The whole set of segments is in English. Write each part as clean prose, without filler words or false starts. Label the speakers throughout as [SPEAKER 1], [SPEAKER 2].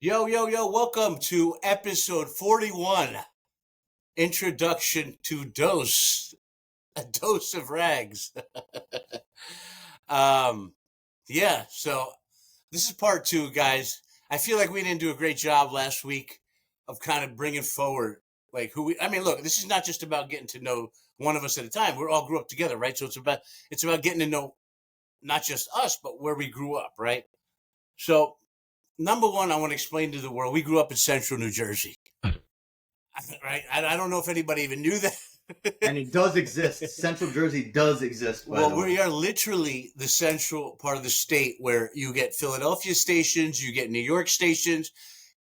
[SPEAKER 1] Yo, yo, yo, welcome to episode 41. Introduction to Dose, a dose of rags. um, yeah, so this is part two, guys. I feel like we didn't do a great job last week of kind of bringing forward like look, this is not just about getting to know one of us at a time. We all grew up together, right? So it's about getting to know not just us, but where we grew up, right? So number one, I want to explain to the world, we grew up in central New Jersey. Right? I don't know if anybody even knew that.
[SPEAKER 2] And it does exist. Central Jersey does exist.
[SPEAKER 1] Well, we are literally the central part of the state where you get Philadelphia stations, you get New York stations.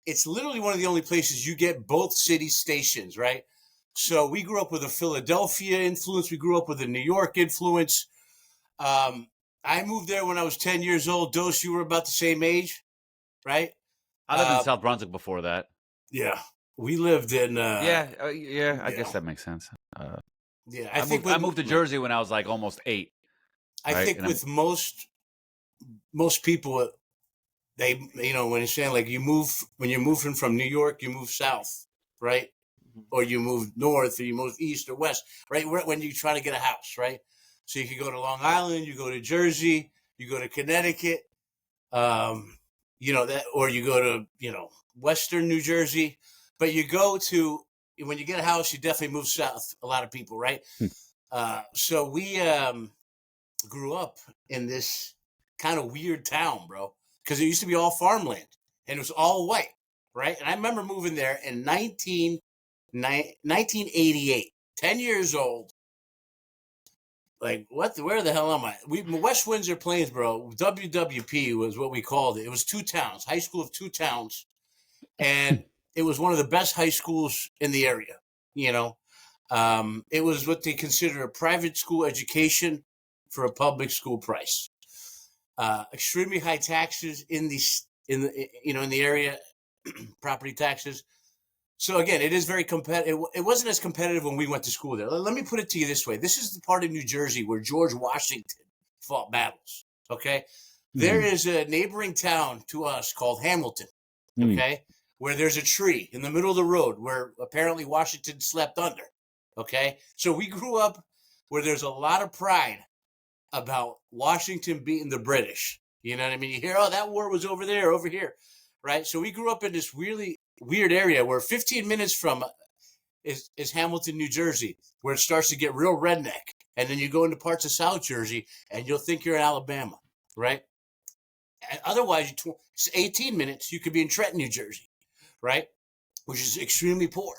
[SPEAKER 1] It's literally one of the only places you get both city stations, right? So we grew up with a Philadelphia influence. We grew up with a New York influence. I moved there when I was 10 years old. Dose, you were about the same age, right?
[SPEAKER 3] I lived in South Brunswick before that.
[SPEAKER 1] Yeah. We lived in...
[SPEAKER 3] I guess that makes sense.
[SPEAKER 1] Yeah,
[SPEAKER 3] I moved to Jersey when I was like almost 8.
[SPEAKER 1] I think with most people, they when you're saying like when you're moving from New York, you move south, right? Or you move north, or you move east or west, right? When you try to get a house, right? So you can go to Long Island, you go to Jersey, you go to Connecticut, or you go to Western New Jersey. But when you get a house, you definitely move south. A lot of people, right? So we grew up in this kind of weird town, bro, because it used to be all farmland and it was all white, right? And I remember moving there in 1988, 10 years old. Like, where the hell am I? West Windsor Plains, bro. WWP was what we called it. It was two towns, high school of two towns. And it was one of the best high schools in the area, It was what they consider a private school education for a public school price. Extremely high taxes in the area, property taxes. So again, it is very competitive. It wasn't as competitive when we went to school there. Let me put it to you this way. This is the part of New Jersey where George Washington fought battles, okay? There is a neighboring town to us called Hamilton, okay? Where there's a tree in the middle of the road where apparently Washington slept under, okay? So we grew up where there's a lot of pride about Washington beating the British. You know what I mean? You hear, oh, that war was over here, right? So we grew up in this really weird area where 15 minutes from is Hamilton, New Jersey, where it starts to get real redneck. And then you go into parts of South Jersey and you'll think you're in Alabama, right? And otherwise, it's 18 minutes, you could be in Trenton, New Jersey, right? Which is extremely poor,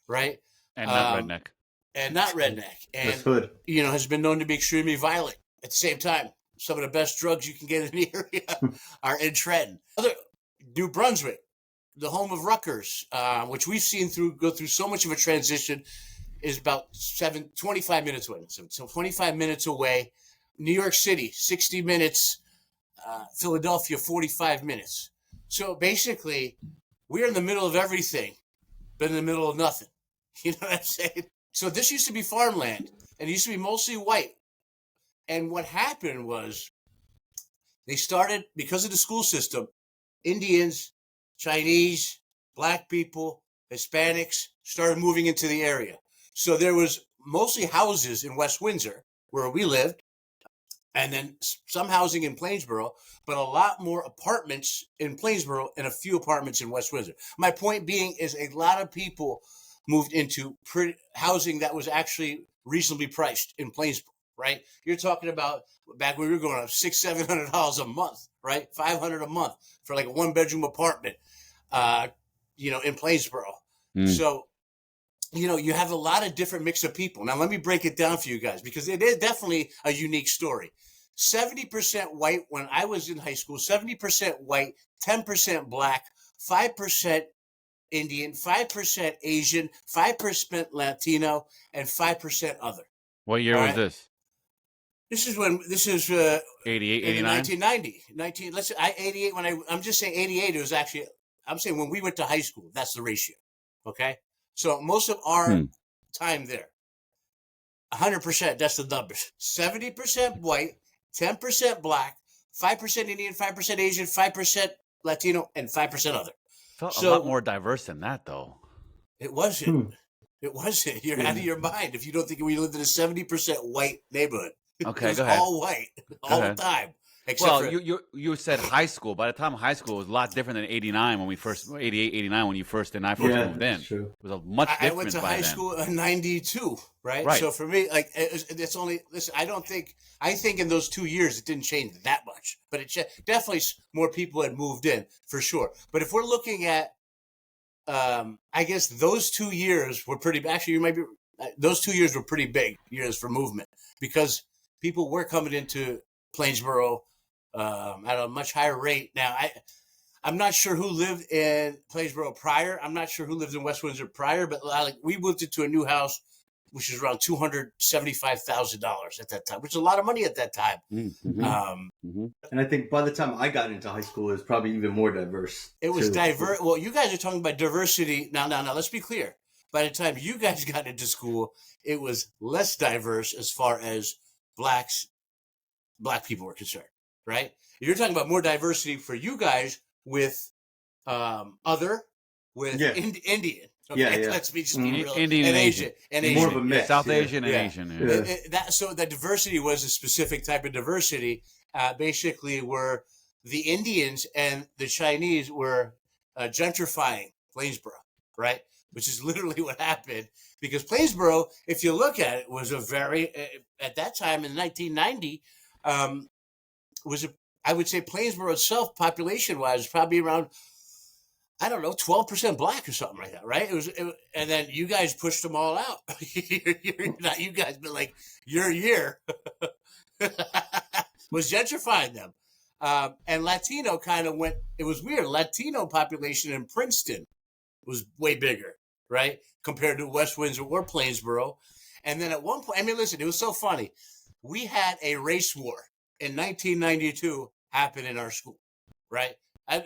[SPEAKER 1] right?
[SPEAKER 3] And not redneck.
[SPEAKER 1] And not redneck. And,
[SPEAKER 2] that's good.
[SPEAKER 1] Has been known to be extremely violent. At the same time, some of the best drugs you can get in the area are in Trenton. New Brunswick, the home of Rutgers, which we've seen go through so much of a transition, is about 25 minutes away. So 25 minutes away. New York City, 60 minutes. Philadelphia, 45 minutes. So basically, we're in the middle of everything, but in the middle of nothing. You know what I'm saying? So this used to be farmland, and it used to be mostly white. And what happened was they started, because of the school system, Indians, Chinese, Black people, Hispanics started moving into the area. So there was mostly houses in West Windsor where we lived, and then some housing in Plainsboro, but a lot more apartments in Plainsboro and a few apartments in West Windsor. My point being is a lot of people moved into housing that was actually reasonably priced in Plainsboro, right? You're talking about back when we were growing up, $600-700 a month, right? $500 a month for like a 1-bedroom apartment, in Plainsboro. So, you have a lot of different mix of people. Now, let me break it down for you guys because it is definitely a unique story. 70% white when I was in high school, 70% white, 10% Black, 5% Indian, 5% Asian, 5% Latino, and 5% other.
[SPEAKER 3] What year was this?
[SPEAKER 1] This is
[SPEAKER 3] 88, 89?
[SPEAKER 1] 1990. 88 I'm just saying 88. It was actually, I'm saying when we went to high school, that's the ratio. Okay. So most of our time there, 100%, that's the numbers. 70% white, 10% Black, 5% Indian, 5% Asian, 5% Latino, and 5% other.
[SPEAKER 3] felt a
[SPEAKER 1] So
[SPEAKER 3] lot more diverse than that, though.
[SPEAKER 1] it wasn't. It wasn't. You're out of your mind if you don't think we lived in a 70% white neighborhood.
[SPEAKER 3] Okay,
[SPEAKER 1] It was
[SPEAKER 3] go ahead.
[SPEAKER 1] all white all the time. Except
[SPEAKER 3] Well,
[SPEAKER 1] for
[SPEAKER 3] you said high school. By the time high school, it was a lot different than 89 when we first, 88, 89 when you first and I first moved in.
[SPEAKER 2] True.
[SPEAKER 3] It was a much different
[SPEAKER 1] I went to
[SPEAKER 3] by
[SPEAKER 1] high
[SPEAKER 3] then.
[SPEAKER 1] school in 92, right?
[SPEAKER 3] Right.
[SPEAKER 1] So for me, like, it's only, listen, I think in those 2 years, it didn't change that much, but definitely more people had moved in for sure. But if we're looking at, I guess those 2 years were pretty, actually, those 2 years were pretty big years for movement because people were coming into Plainsboro at a much higher rate. Now, I'm not sure who lived in Plainsboro prior. I'm not sure who lived in West Windsor prior, but like we moved into a new house, which is around $275,000 at that time, which is a lot of money at that time.
[SPEAKER 2] Mm-hmm. And I think by the time I got into high school, it was probably even more diverse.
[SPEAKER 1] It was diverse. Well, you guys are talking about diversity. Now, let's be clear. By the time you guys got into school, it was less diverse as far as black people were concerned, right? You're talking about more diversity for you guys with Indian. Okay?
[SPEAKER 2] Yeah.
[SPEAKER 1] Let's just be real.
[SPEAKER 3] Indian and Asian.
[SPEAKER 2] More of a mix.
[SPEAKER 3] South Asian and Asian. Yeah.
[SPEAKER 1] So that diversity was a specific type of diversity, basically where the Indians and the Chinese were gentrifying Plainsboro, right? Which is literally what happened because Plainsboro, if you look at it, was a very, at that time in 1990, I would say Plainsboro itself, population-wise, was probably around, I don't know, 12% black or something like that, right? And then you guys pushed them all out. Not you guys, but like your year was gentrifying them. And Latino kind of went, it was weird. Latino population in Princeton was way bigger, right? Compared to West Windsor or Plainsboro. And then at one point, I mean, listen, it was so funny. We had a race war in 1992 happen in our school, right?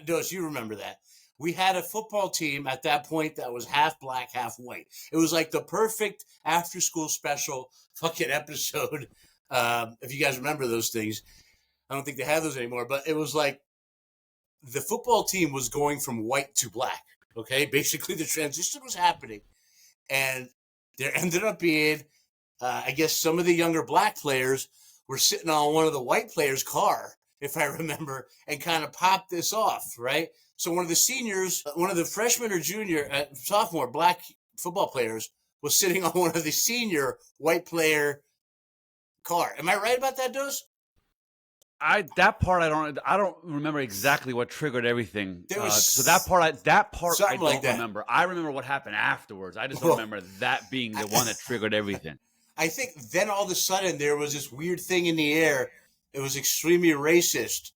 [SPEAKER 1] Dos, you remember that. We had a football team at that point that was half black, half white. It was like the perfect after-school special fucking episode. If you guys remember those things. I don't think they have those anymore, but it was like the football team was going from white to black, okay? Basically, the transition was happening, and there ended up being, I guess, some of the younger black players were sitting on one of the white players' car, if I remember, and kind of popped this off, right? So one of the seniors, one of the freshman or junior, sophomore black football players was sitting on one of the senior white player car. Am I right about that, Dos?
[SPEAKER 3] That part I don't remember exactly what triggered everything. So that part I don't remember. I remember what happened afterwards. I just don't remember that being the one that triggered everything.
[SPEAKER 1] I think then all of a sudden there was this weird thing in the air. It was extremely racist.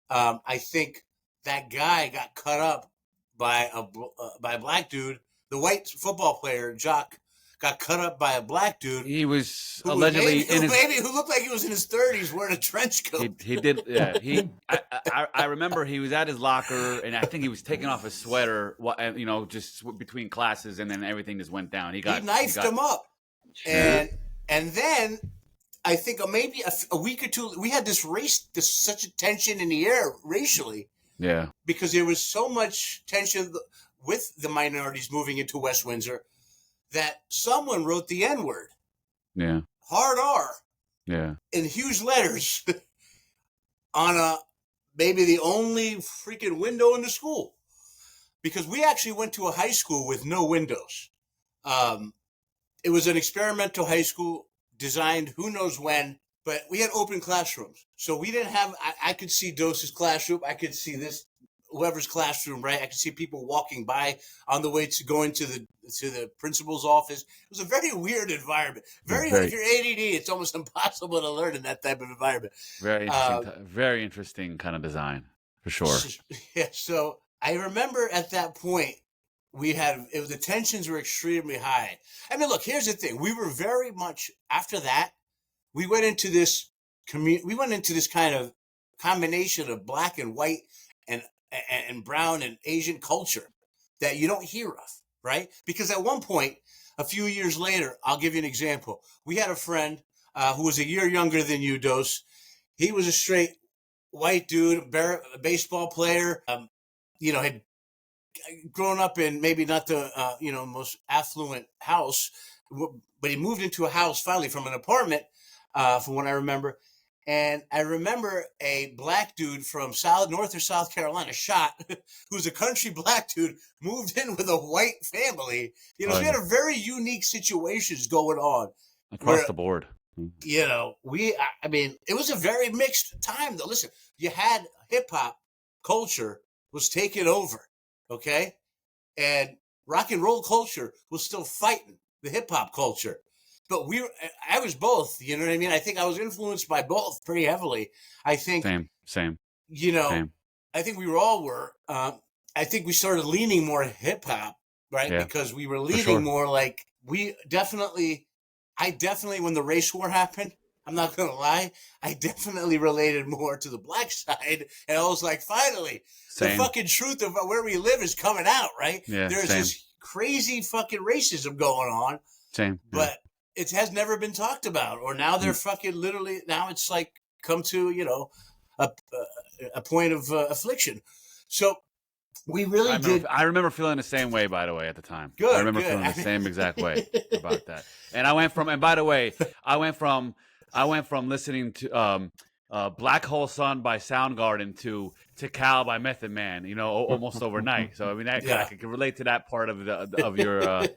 [SPEAKER 1] I think that guy got cut up by a black dude. The white football player, Jock, got cut up by a black dude.
[SPEAKER 3] He was allegedly
[SPEAKER 1] who looked like he was in his 30s wearing a trench coat.
[SPEAKER 3] He did. Yeah. I remember he was at his locker, and I think he was taking off his sweater. Just between classes, and then everything just went down. He
[SPEAKER 1] knifed him up, and then I think maybe a week or two we had this such a tension in the air racially.
[SPEAKER 3] Yeah,
[SPEAKER 1] because there was so much tension with the minorities moving into West Windsor that someone wrote the N-word.
[SPEAKER 3] Yeah.
[SPEAKER 1] Hard R.
[SPEAKER 3] Yeah.
[SPEAKER 1] In huge letters on maybe the only freaking window in the school. Because we actually went to a high school with no windows. It was an experimental high school designed who knows when, but we had open classrooms. So we didn't have, I could see Dose's classroom. I could see whoever's classroom, right? I could see people walking by on the way to going to the principal's office. It was a very weird environment. If you're ADD, it's almost impossible to learn in that type of environment.
[SPEAKER 3] Very interesting kind of design, for sure.
[SPEAKER 1] Yeah. So I remember at that point, the tensions were extremely high. I mean, look, here's the thing. We were very much, after that, we went into this kind of combination of black and white and brown and Asian culture that you don't hear of, right? Because at one point, a few years later, I'll give you an example. We had a friend who was a year younger than you, Dos. He was a straight white dude, a baseball player, had grown up in maybe not the most affluent house, but he moved into a house finally from an apartment, from what I remember. And I remember a black dude from North or South Carolina, who's a country black dude, moved in with a white family. So we had a very unique situations going on
[SPEAKER 3] across the board.
[SPEAKER 1] I mean, it was a very mixed time though. Listen, you had hip hop culture was taking over, okay? And rock and roll culture was still fighting the hip hop culture. But I was both, you know what I mean? I think I was influenced by both pretty heavily. I think
[SPEAKER 3] same.
[SPEAKER 1] Same. I think I think we started leaning more hip hop, right? Yeah, because we were leaning more like I definitely, when the race war happened, I'm not going to lie, I definitely related more to the black side. And I was like, finally, the fucking truth of where we live is coming out, right?
[SPEAKER 3] Yeah,
[SPEAKER 1] there's this crazy fucking racism going on. But it has never been talked about. Or now they're fucking literally, now it's like come to, a point of affliction. So we really did.
[SPEAKER 3] I remember feeling the same way, by the way, at the time.
[SPEAKER 1] Good.
[SPEAKER 3] I remember feeling the same exact way about that. And I went from listening to Black Hole Sun by Soundgarden to Cal by Method Man, almost overnight. So I mean, I can relate to that part of your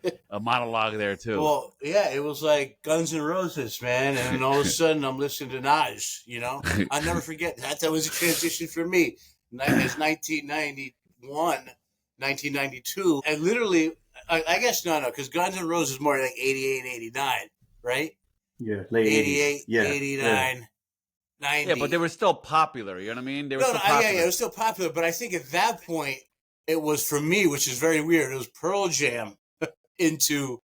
[SPEAKER 3] monologue there too.
[SPEAKER 1] Well, yeah, it was like Guns N' Roses, man, and then all of a sudden I'm listening to Nas. I'll never forget that was a transition for me. It's 1991, 1992, and literally, I guess no, because Guns N' Roses is more like 88, 89, right?
[SPEAKER 2] Yeah, late
[SPEAKER 1] 88, 89. 90.
[SPEAKER 3] Yeah, but they were still popular. You know what I mean? They were still popular.
[SPEAKER 1] Yeah, it was still popular. But I think at that point, it was for me, which is very weird. It was Pearl Jam into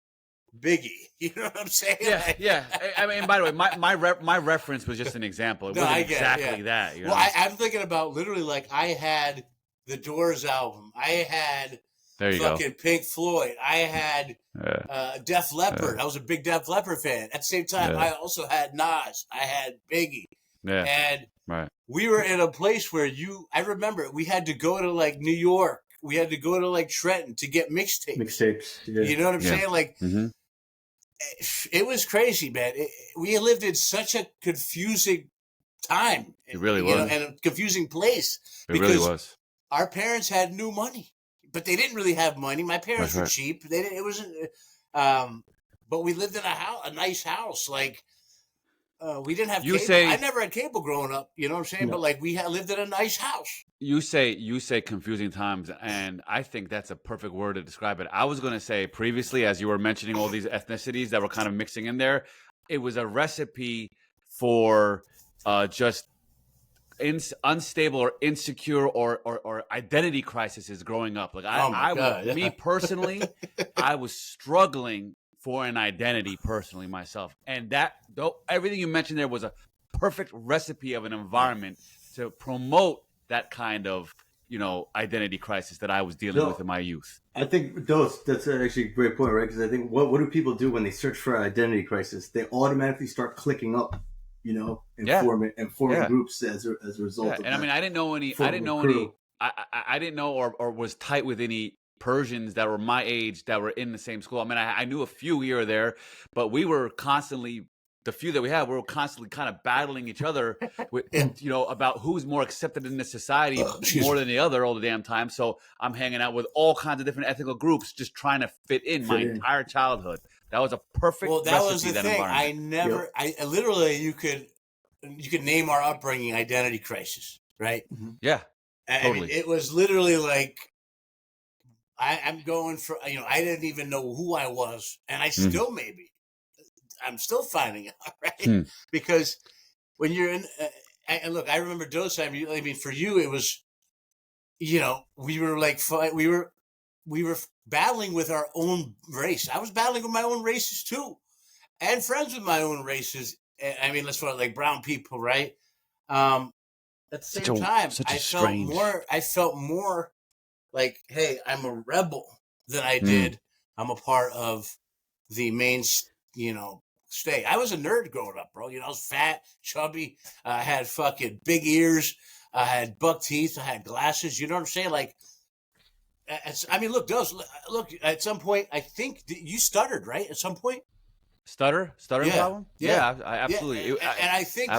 [SPEAKER 1] Biggie. You know what I'm saying?
[SPEAKER 3] Yeah, yeah. I mean, by the way, my reference was just an example. It wasn't exactly that.
[SPEAKER 1] I'm thinking about literally like I had the Doors album. I had fucking Pink Floyd. I had Def Leppard. I was a big Def Leppard fan. At the same time, I also had Nas. I had Biggie.
[SPEAKER 3] Yeah.
[SPEAKER 1] And we were in a place where I remember we had to go to like New York. We had to go to like Trenton to get mixtapes.
[SPEAKER 2] Yeah.
[SPEAKER 1] You know what I'm saying? Like, it was crazy, man. We lived in such a confusing time.
[SPEAKER 3] It really was.
[SPEAKER 1] And a confusing place.
[SPEAKER 3] It really was.
[SPEAKER 1] Our parents had new money, but they didn't really have money. My parents were cheap. It wasn't, but we lived in a nice house. Like, we didn't have cable. I never had cable growing up, you know what I'm saying? No. But like we lived in a nice house.
[SPEAKER 3] You say confusing times, and I think that's a perfect word to describe it. I was going to say previously, as you were mentioning all these ethnicities that were kind of mixing in there, it was a recipe for just unstable or insecure or identity crises growing up. Like me personally, I was struggling for an identity personally myself. And everything you mentioned there was a perfect recipe of an environment to promote that kind of, identity crisis that I was dealing with in my youth.
[SPEAKER 2] I think that's actually a great point, right? Because I think what do people do when they search for an identity crisis? They automatically start clicking up, and forming groups as a result of that.
[SPEAKER 3] And I mean, I didn't know or was tight with any Persians that were my age that were in the same school. I mean, I knew a few here or there, but we were constantly, the few that we had, we were constantly kind of battling each other with, about who's more accepted in this society more than the other all the damn time. So I'm hanging out with all kinds of different ethnical groups, just trying to fit in my entire childhood. That was a perfect recipe. Well, that was the thing.
[SPEAKER 1] I literally, you could name our upbringing identity crisis, right?
[SPEAKER 3] Mm-hmm. Yeah, totally.
[SPEAKER 1] I mean, it was literally like, I'm going for, I didn't even know who I was. And I still I'm still finding out, right? Because when you're in, and look, I remember Dosheim, I mean, for you, it was, we were like, we were battling with our own race. I was battling with my own races too. And friends with my own races. I mean, let's call it like brown people, right? At the same time, I felt more like, hey, I'm a rebel than I did. I'm a part of the main, stay. I was a nerd growing up, bro. I was fat, chubby. I had fucking big ears. I had buck teeth. I had glasses. You know what I'm saying? Like, I mean, look, at some point, I think you stuttered, right? At some point?
[SPEAKER 3] Stuttering problem? Yeah, I absolutely.
[SPEAKER 1] Yeah. And I think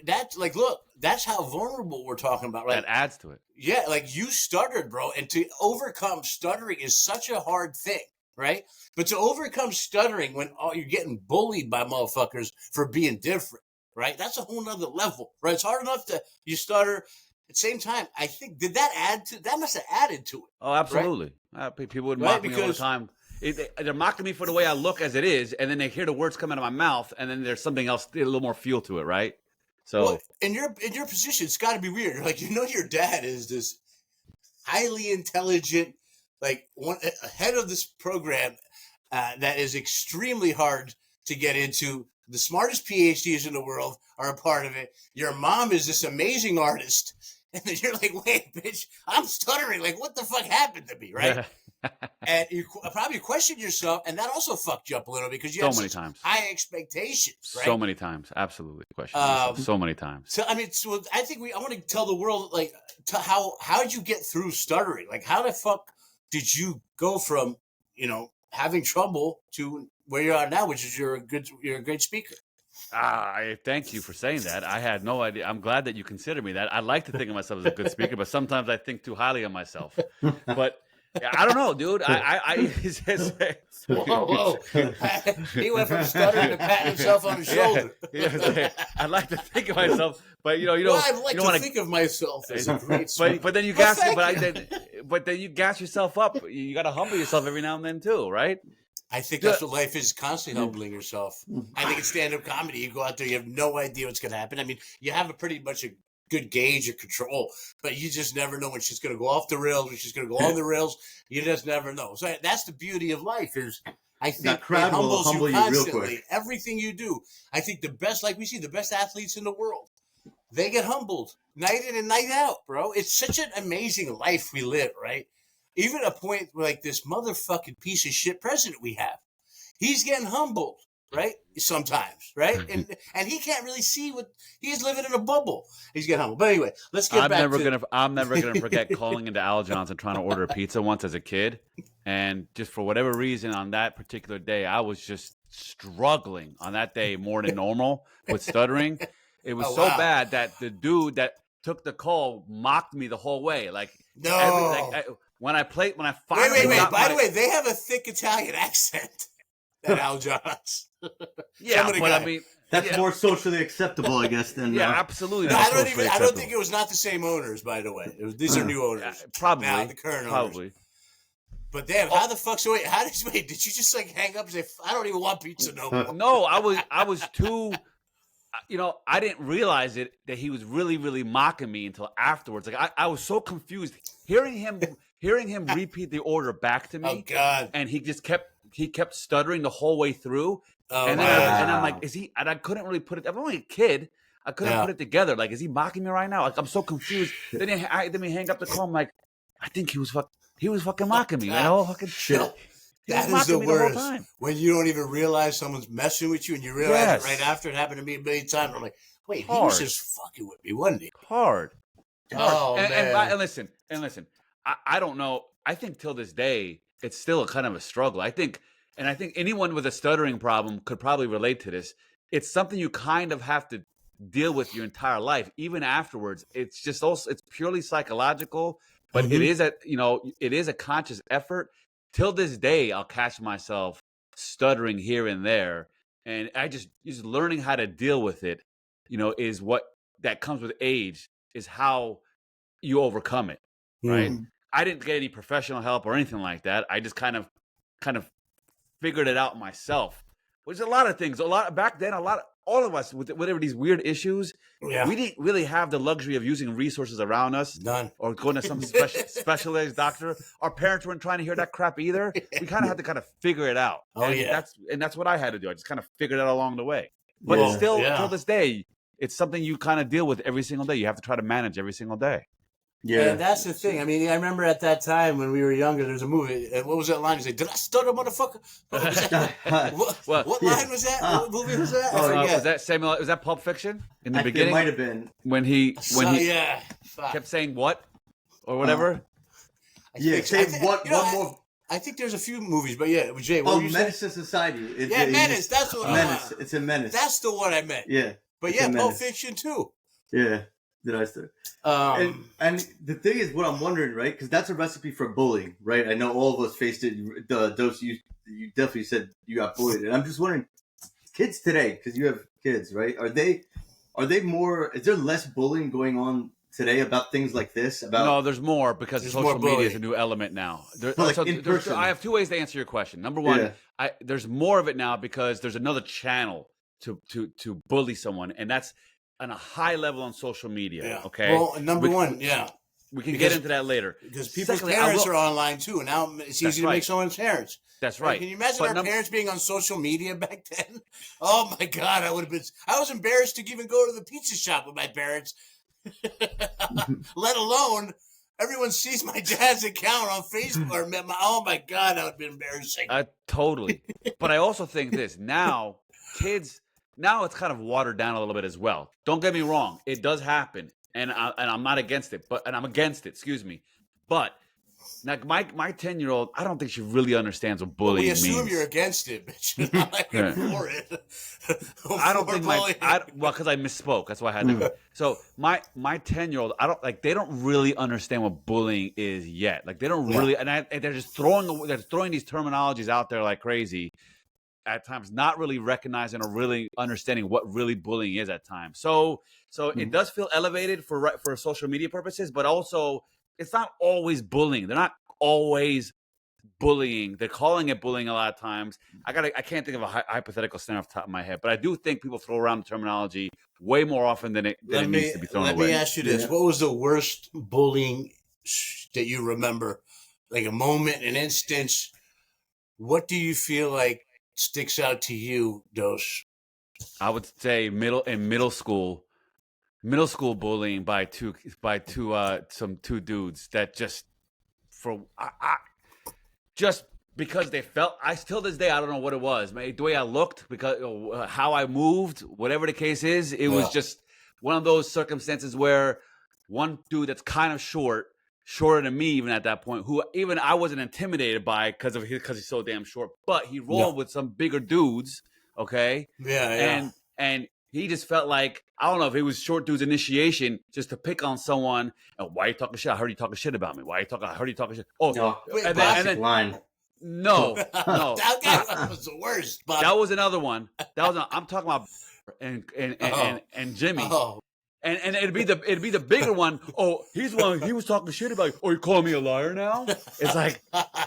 [SPEAKER 1] that's like, look, that's how vulnerable we're talking about. Like,
[SPEAKER 3] that adds to it.
[SPEAKER 1] Yeah, like you stuttered, bro. And to overcome stuttering is such a hard thing, right? But to overcome stuttering when you're getting bullied by motherfuckers for being different, right? That's a whole nother level, right? It's hard enough to you stutter. At the same time, I think that must have added to it.
[SPEAKER 3] Oh, absolutely. Right? People would mock me all the time. They're mocking me for the way I look as it is, and then they hear the words come out of my mouth, and then there's something else, a little more feel to it, right? So
[SPEAKER 1] in your position, it's got to be weird. Like, your dad is this highly intelligent, like head of this program that is extremely hard to get into. The smartest PhDs in the world are a part of it. Your mom is this amazing artist, and then you're like, "Wait, bitch, I'm stuttering. Like, what the fuck happened to me?" Right? And you probably question yourself, and that also fucked you up a little because you had
[SPEAKER 3] so many times
[SPEAKER 1] high expectations. Right?
[SPEAKER 3] So many times, absolutely question yourself so many times.
[SPEAKER 1] So I mean, I think I want to tell the world like how did you get through stuttering? Like, how the fuck did you go from having trouble to where you are now, which is you're a great speaker?
[SPEAKER 3] I thank you for saying that. I had no idea. I'm glad that you consider me that. I like to think of myself as a good speaker, but sometimes I think too highly of myself. But I don't know, dude.
[SPEAKER 1] Whoa. He went from stuttering to patting himself on his shoulder.
[SPEAKER 3] I like to think of myself, but
[SPEAKER 1] I'd like to think of myself as a great speaker.
[SPEAKER 3] But then you gas but then you gas yourself up. You got to humble yourself every now and then too, right?
[SPEAKER 1] I think that's what life is, constantly humbling yourself. I think it's stand-up comedy. You go out there, you have no idea what's going to happen. I mean, you have a pretty much a good gauge of control, but you just never know when she's going to go off the rails, when she's going to go on the rails. You just never know. So that's the beauty of life is I think it humbles you constantly. Everything you do. I think the best, like we see, the best athletes in the world, they get humbled night in and night out, bro. It's such an amazing life we live, right? Even a point like this motherfucking piece of shit president we have, he's getting humbled, right? Sometimes, right? And he can't really see what he's living in a bubble. He's getting humbled. But anyway, let's get back to.
[SPEAKER 3] I'm never gonna forget calling into Al Johnson trying to order a pizza once as a kid, and just for whatever reason on that particular day, I was just struggling on that day more than normal with stuttering. It was bad that the dude that took the call mocked me the whole way. Like when I finally
[SPEAKER 1] wait. By the way, they have a thick Italian accent. That Al Johnson.
[SPEAKER 3] Yeah, but I mean
[SPEAKER 2] that's more socially acceptable, I guess. Than
[SPEAKER 3] absolutely.
[SPEAKER 1] No, I don't think it was not the same owners. By the way, these are new owners.
[SPEAKER 3] Probably
[SPEAKER 1] now, the current owners. But damn, how the fuck? So wait, did you just like hang up and say, "I don't even want pizza no more"?
[SPEAKER 3] No, I was too. I didn't realize that he was really, really mocking me until afterwards. Like I was so confused hearing him repeat the order back to me.
[SPEAKER 1] Oh God!
[SPEAKER 3] And he just kept stuttering the whole way through. And I'm like, is he? And I couldn't really put it. I'm only a kid. I couldn't put it together. Like, is he mocking me right now? Like, I'm so confused. Then we hang up the call. I'm like, I think he was fucking mocking me. Fucking
[SPEAKER 1] shit. That is the worst. When you don't even realize someone's messing with you, and you realize it right after. It happened to me a million times. I'm like, wait, he was just fucking with me, wasn't he?
[SPEAKER 3] Hard.
[SPEAKER 1] Oh man.
[SPEAKER 3] And listen. I don't know. I think till this day, it's still a kind of a struggle. I think anyone with a stuttering problem could probably relate to this. It's something you kind of have to deal with your entire life, even afterwards. It's just also it's purely psychological, but it is a conscious effort. Till this day, I'll catch myself stuttering here and there, and I just learning how to deal with it. Is what that comes with age. Is how you overcome it, right? I didn't get any professional help or anything like that. I just kind of figured it out myself. Which is a lot of things. Back then, all of us with whatever these weird issues, we didn't really have the luxury of using resources around us.
[SPEAKER 1] None.
[SPEAKER 3] Or going to some specialized doctor. Our parents weren't trying to hear that crap either. We kind of had to kind of figure it out. That's what I had to do. I just kind of figured it out along the way. But still, till this day, it's something you kind of deal with every single day. You have to try to manage every single day.
[SPEAKER 1] Yeah, and that's the thing. I mean, I remember at that time when we were younger, there was a movie. What was that line? You say, "Did I stutter, motherfucker?" What line was that? What movie was that? I forget.
[SPEAKER 3] Was that Samuel? Was that Pulp Fiction in the beginning?
[SPEAKER 2] It might have been
[SPEAKER 3] when he kept saying what or whatever.
[SPEAKER 2] One more.
[SPEAKER 1] I think there's a few movies, but yeah, Jay, what were you
[SPEAKER 2] Menace
[SPEAKER 1] saying?
[SPEAKER 2] to Society.
[SPEAKER 1] Menace. That's what
[SPEAKER 2] Menace. It's a menace.
[SPEAKER 1] That's the one I meant.
[SPEAKER 2] Yeah.
[SPEAKER 1] But yeah, Pulp Fiction too.
[SPEAKER 2] Yeah. Did I say? And the thing is, what I'm wondering, right? Because that's a recipe for bullying, right? I know all of us faced it. Dose, you definitely said you got bullied, and I'm just wondering, kids today, because you have kids, right? Are they more? Is there less bullying going on today about things like this?
[SPEAKER 3] No, there's more because social media is a new element now.
[SPEAKER 2] In person.
[SPEAKER 3] I have two ways to answer your question. Number one, there's more of it now because there's another channel to bully someone, and that's on a high level on social media.
[SPEAKER 1] Yeah.
[SPEAKER 3] Okay.
[SPEAKER 1] Well, number one,
[SPEAKER 3] we can get into that later.
[SPEAKER 1] Because people's parents are online too. Now it's easy to make someone's parents.
[SPEAKER 3] That's right.
[SPEAKER 1] Can you imagine our parents being on social media back then? Oh my God, I was embarrassed to even go to the pizza shop with my parents. Let alone everyone sees my dad's account on Facebook. Oh my God, that would be embarrassing.
[SPEAKER 3] Totally. But I also think this now, kids. Now it's kind of watered down a little bit as well. Don't get me wrong; it does happen, and I'm not against it. I'm against it. Excuse me. But like my 10-year-old, I don't think she really understands what bullying means.
[SPEAKER 1] We assume you're against it, bitch. I'm for it.
[SPEAKER 3] I don't think because I misspoke. That's why I had to. So my 10-year-old, they don't really understand what bullying is yet. Like they don't really, and they're just throwing these terminologies out there like crazy. At times, not really recognizing or really understanding what really bullying is at times. So it does feel elevated for social media purposes, but also it's not always bullying. They're not always bullying. They're calling it bullying a lot of times. I can't think of a hypothetical scenario off the top of my head, but I do think people throw around the terminology way more often than it needs to be thrown away.
[SPEAKER 1] Let me ask you this. What was the worst bullying that you remember? Like a moment, an instance. What do you feel like sticks out to you, Dose?
[SPEAKER 3] I would say middle school bullying by two dudes that just because they felt. I still this day I don't know what it was. Maybe the way I looked, because how I moved, whatever the case is, it was just one of those circumstances where one dude that's kind of shorter than me even at that point, who even I wasn't intimidated by because he's so damn short, but he rolled with some bigger dudes, okay? And he just felt like, I don't know if it was short dude's initiation just to pick on someone. And why are you talking shit? I heard you talking shit about me. I heard you talking shit. Oh,
[SPEAKER 2] classic line.
[SPEAKER 3] No.
[SPEAKER 1] That was the worst. But
[SPEAKER 3] that was another one. I'm talking about and Jimmy.
[SPEAKER 1] Oh.
[SPEAKER 3] And it'd be the bigger one. Oh, he's one. He was talking shit about you. Oh, you calling me a liar now? It's like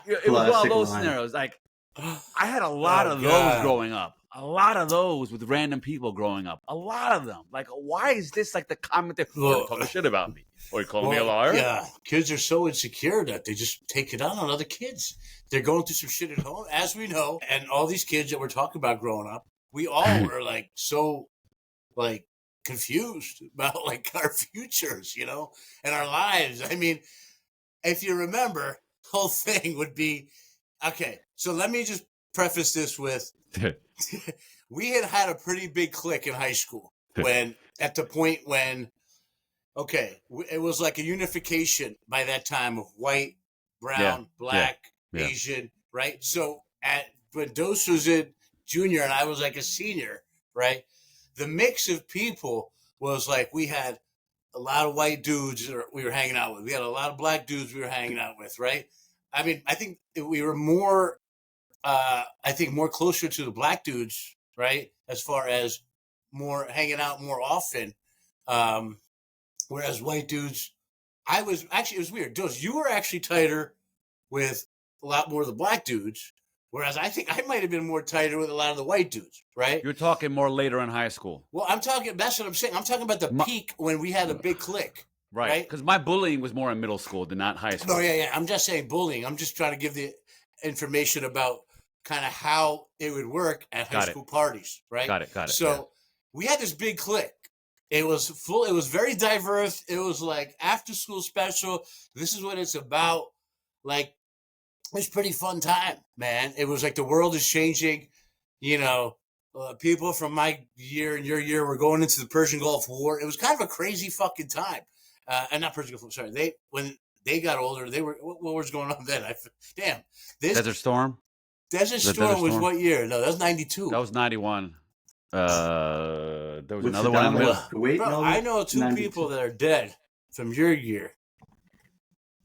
[SPEAKER 3] it was one of those scenarios. Like I had a lot of those growing up. A lot of those with random people growing up. A lot of them. Like, why is this like the comment that you're talking shit about me? Or you calling me a liar?
[SPEAKER 1] Yeah, kids are so insecure that they just take it out on other kids. They're going through some shit at home, as we know. And all these kids that we're talking about growing up, we all were like so like confused about like our futures, you know, and our lives. I mean, if you remember, the whole thing would be, okay, so let me just preface this with, we had a pretty big clique in high school when, at the point when, okay, it was like a unification by that time of white, brown, black, Asian, right? So when Dose was a junior and I was like a senior, right? The mix of people was like we had a lot of white dudes we were hanging out with. We had a lot of black dudes we were hanging out with, right? I mean, I think we were more, more closer to the black dudes, right? As far as more hanging out more often. Whereas white dudes, it was weird. Dose, you were actually tighter with a lot more of the black dudes. Whereas I think I might have been more tighter with a lot of the white dudes, right?
[SPEAKER 3] You're talking more later in high school.
[SPEAKER 1] Well, that's what I'm saying. I'm talking about the peak when we had a big clique.
[SPEAKER 3] Right. Because my bullying was more in middle school than not high school.
[SPEAKER 1] No, yeah. I'm just saying bullying. I'm just trying to give the information about kind of how it would work at high school parties, right?
[SPEAKER 3] Got it.
[SPEAKER 1] So we had this big clique. It was full. It was very diverse. It was like after school special. This is what it's about. Like, it was a pretty fun time, man. It was like the world is changing. You know, people from my year and your year were going into the Persian Gulf War. It was kind of a crazy fucking time. And not Persian Gulf War, sorry. When they got older. They were what was going on then? Damn.
[SPEAKER 3] Desert Storm.
[SPEAKER 1] Desert Storm was what year? No, that was 92.
[SPEAKER 3] That was 91. There was another one in the middle.
[SPEAKER 1] Bro, I know 2 people that are dead from your year.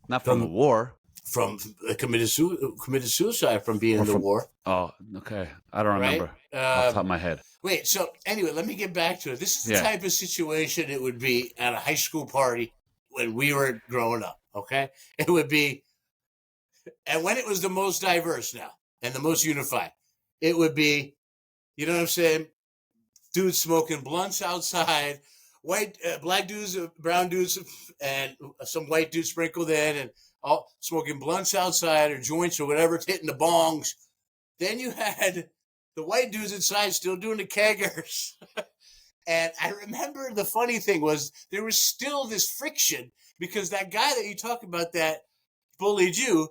[SPEAKER 3] Not from the war.
[SPEAKER 1] From committed suicide from being in the war.
[SPEAKER 3] Oh, okay. I don't remember off the top of my head.
[SPEAKER 1] Wait, so anyway, let me get back to it. This is the type of situation it would be at a high school party when we were growing up, okay? It would be, and when it was the most diverse now and the most unified, it would be, you know what I'm saying? Dudes smoking blunts outside, black dudes, brown dudes, and some white dudes sprinkled in, and all smoking blunts outside or joints or whatever, hitting the bongs. Then you had the white dudes inside still doing the keggers. And I remember the funny thing was there was still this friction because that guy that you talk about that bullied you,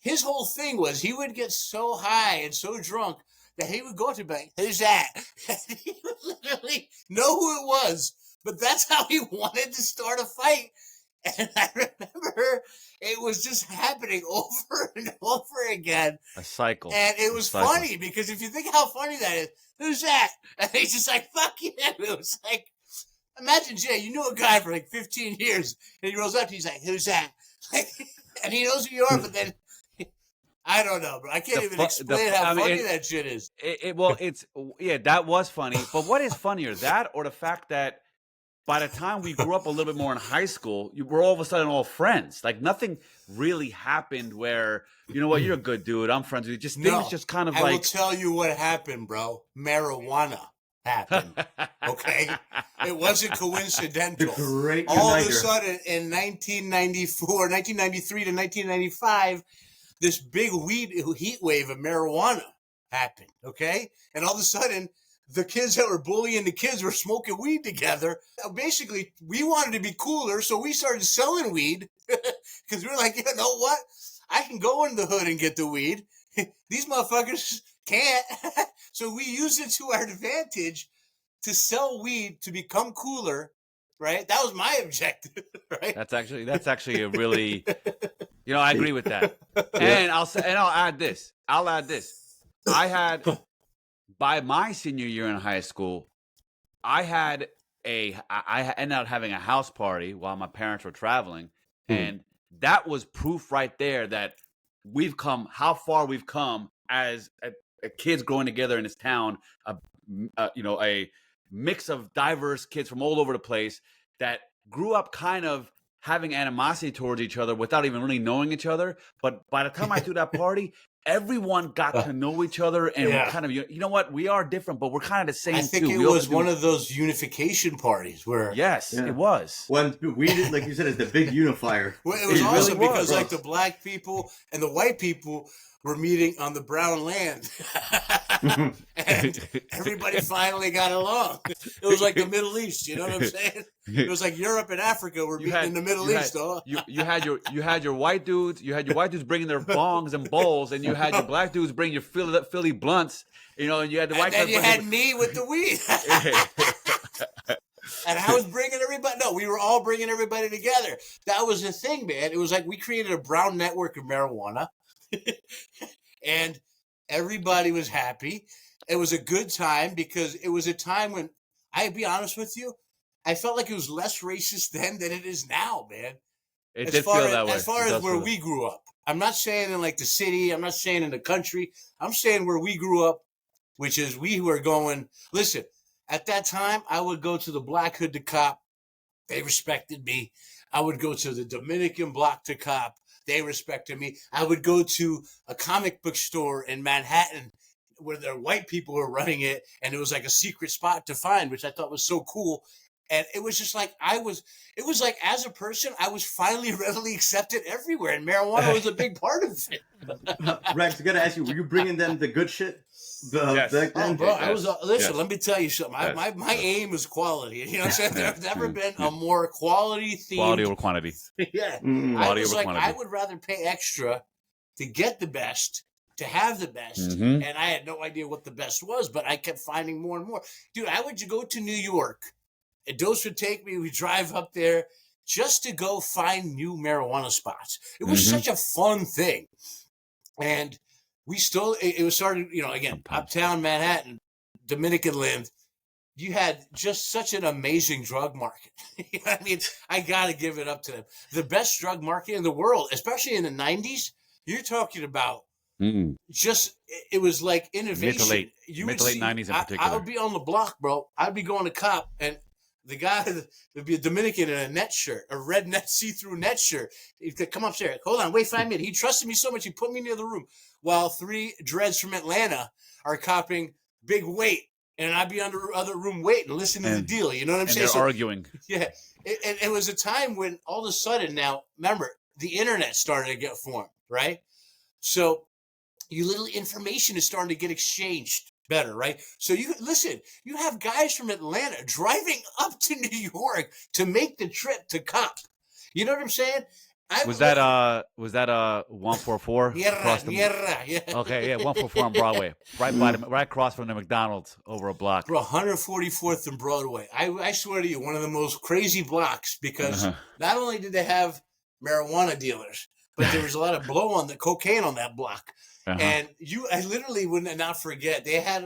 [SPEAKER 1] his whole thing was he would get so high and so drunk that he would go to me, who's that? And he would literally know who it was, but that's how he wanted to start a fight. And I remember it was just happening over and over again.
[SPEAKER 3] A cycle.
[SPEAKER 1] And it was funny because if you think how funny that is, who's that? And he's just like, fuck you. It was like, imagine, Jay, you knew a guy for like 15 years and he rolls up and he's like, who's that? Like, and he knows who you are, but then I don't know, bro. I can't even explain how funny that shit is.
[SPEAKER 3] That was funny. But what is funnier, that or the fact that by the time we grew up a little bit more in high school, we're all of a sudden all friends. Like nothing really happened where, you know what, you're a good dude, I'm friends with you. Just things just kind of
[SPEAKER 1] I will tell you what happened, bro. Marijuana happened. Okay? It wasn't coincidental. All of a sudden in 1993 to 1995, this big heat wave of marijuana happened. Okay? And all of a sudden, the kids that were bullying the kids were smoking weed together. Basically, we wanted to be cooler, so we started selling weed because we were like, you know what? I can go in the hood and get the weed. These motherfuckers can't. So we used it to our advantage to sell weed to become cooler, right? That was my objective, right?
[SPEAKER 3] That's actually a really, I agree with that. And I'll add this. I had, by my senior year in high school, I ended up having a house party while my parents were traveling. And that was proof right there that how far we've come as kids growing together in this town, a mix of diverse kids from all over the place that grew up kind of having animosity towards each other without even really knowing each other. But by the time I threw that party, everyone got to know each other and we're kind of, you know what, we are different, but we're kind of the same.
[SPEAKER 1] I think it was one of those unification parties where
[SPEAKER 3] it was.
[SPEAKER 2] When we did, like you said, it's the big unifier.
[SPEAKER 1] Well, it was awesome because like the black people and the white people were meeting on the brown land. And everybody finally got along. It was like the Middle East, you know what I'm saying? It was like Europe and Africa were meeting in the Middle East, though.
[SPEAKER 3] You had your white dudes, bringing their bongs and bowls, and you had your black dudes bring your Philly blunts, and you had the white guys.
[SPEAKER 1] And then you had me with the weed. And I was bringing everybody. No, we were all bringing everybody together. That was the thing, man. It was like we created a brown network of marijuana. And everybody was happy. It was a good time because it was a time when, I'll be honest with you, I felt like it was less racist then than it is now, man.
[SPEAKER 3] It did feel that way.
[SPEAKER 1] As far as where we grew up. I'm not saying in like the city. I'm not saying in the country. I'm saying where we grew up, which is we were going, listen, at that time, I would go to the Black Hood to cop. They respected me. I would go to the Dominican block to cop. They respected me. I would go to a comic book store in Manhattan where their white people were running it, and it was like a secret spot to find, which I thought was so cool. And it was just like it was like as a person, I was finally readily accepted everywhere, and marijuana was a big part of it.
[SPEAKER 2] Rex, I got to ask you, were you bringing them the good shit?
[SPEAKER 3] Yes.
[SPEAKER 2] Back then?
[SPEAKER 1] Oh, bro, I was. Listen, let me tell you something. My aim is quality. You know what I'm saying? There's never been a more quality themed.
[SPEAKER 3] Quality over quantity.
[SPEAKER 1] Yeah.
[SPEAKER 3] Quality over quantity.
[SPEAKER 1] I would rather pay extra to get the best, to have the best.
[SPEAKER 3] Mm-hmm.
[SPEAKER 1] And I had no idea what the best was, but I kept finding more and more. Dude, I would go to New York. And Dose would take me. We'd drive up there. just to go find new marijuana spots. It was such a fun thing. And we still, it was started, again, uptown Manhattan, Dominican land. You had just such an amazing drug market. I mean, I got to give it up to them. The best drug market in the world, especially in the 90s. You're talking about it was like innovation.
[SPEAKER 3] Mid to late 90s in particular.
[SPEAKER 1] I would be on the block, bro. I'd be going to cop, and the guy would be a Dominican in a net shirt, a red net see-through net shirt. He'd come upstairs. Hold on, wait 5 minutes. He trusted me so much, he put me near the room while 3 dreads from Atlanta are copping big weight. And I'd be under other room waiting, listening to the deal. You know what I'm saying?
[SPEAKER 3] They're arguing.
[SPEAKER 1] Yeah. It was a time when all of a sudden now, remember, the internet started to get formed, right? So little information is starting to get exchanged better, right? So you have guys from Atlanta driving up to New York to make the trip to cop. You know what I'm saying?
[SPEAKER 3] Was that 144?
[SPEAKER 1] Yeah.
[SPEAKER 3] Okay, 144 on Broadway, right across from the McDonald's over a block.
[SPEAKER 1] Bro, 144th and Broadway. I swear to you, one of the most crazy blocks because not only did they have marijuana dealers, but there was a lot of cocaine on that block. And I literally would not forget. They had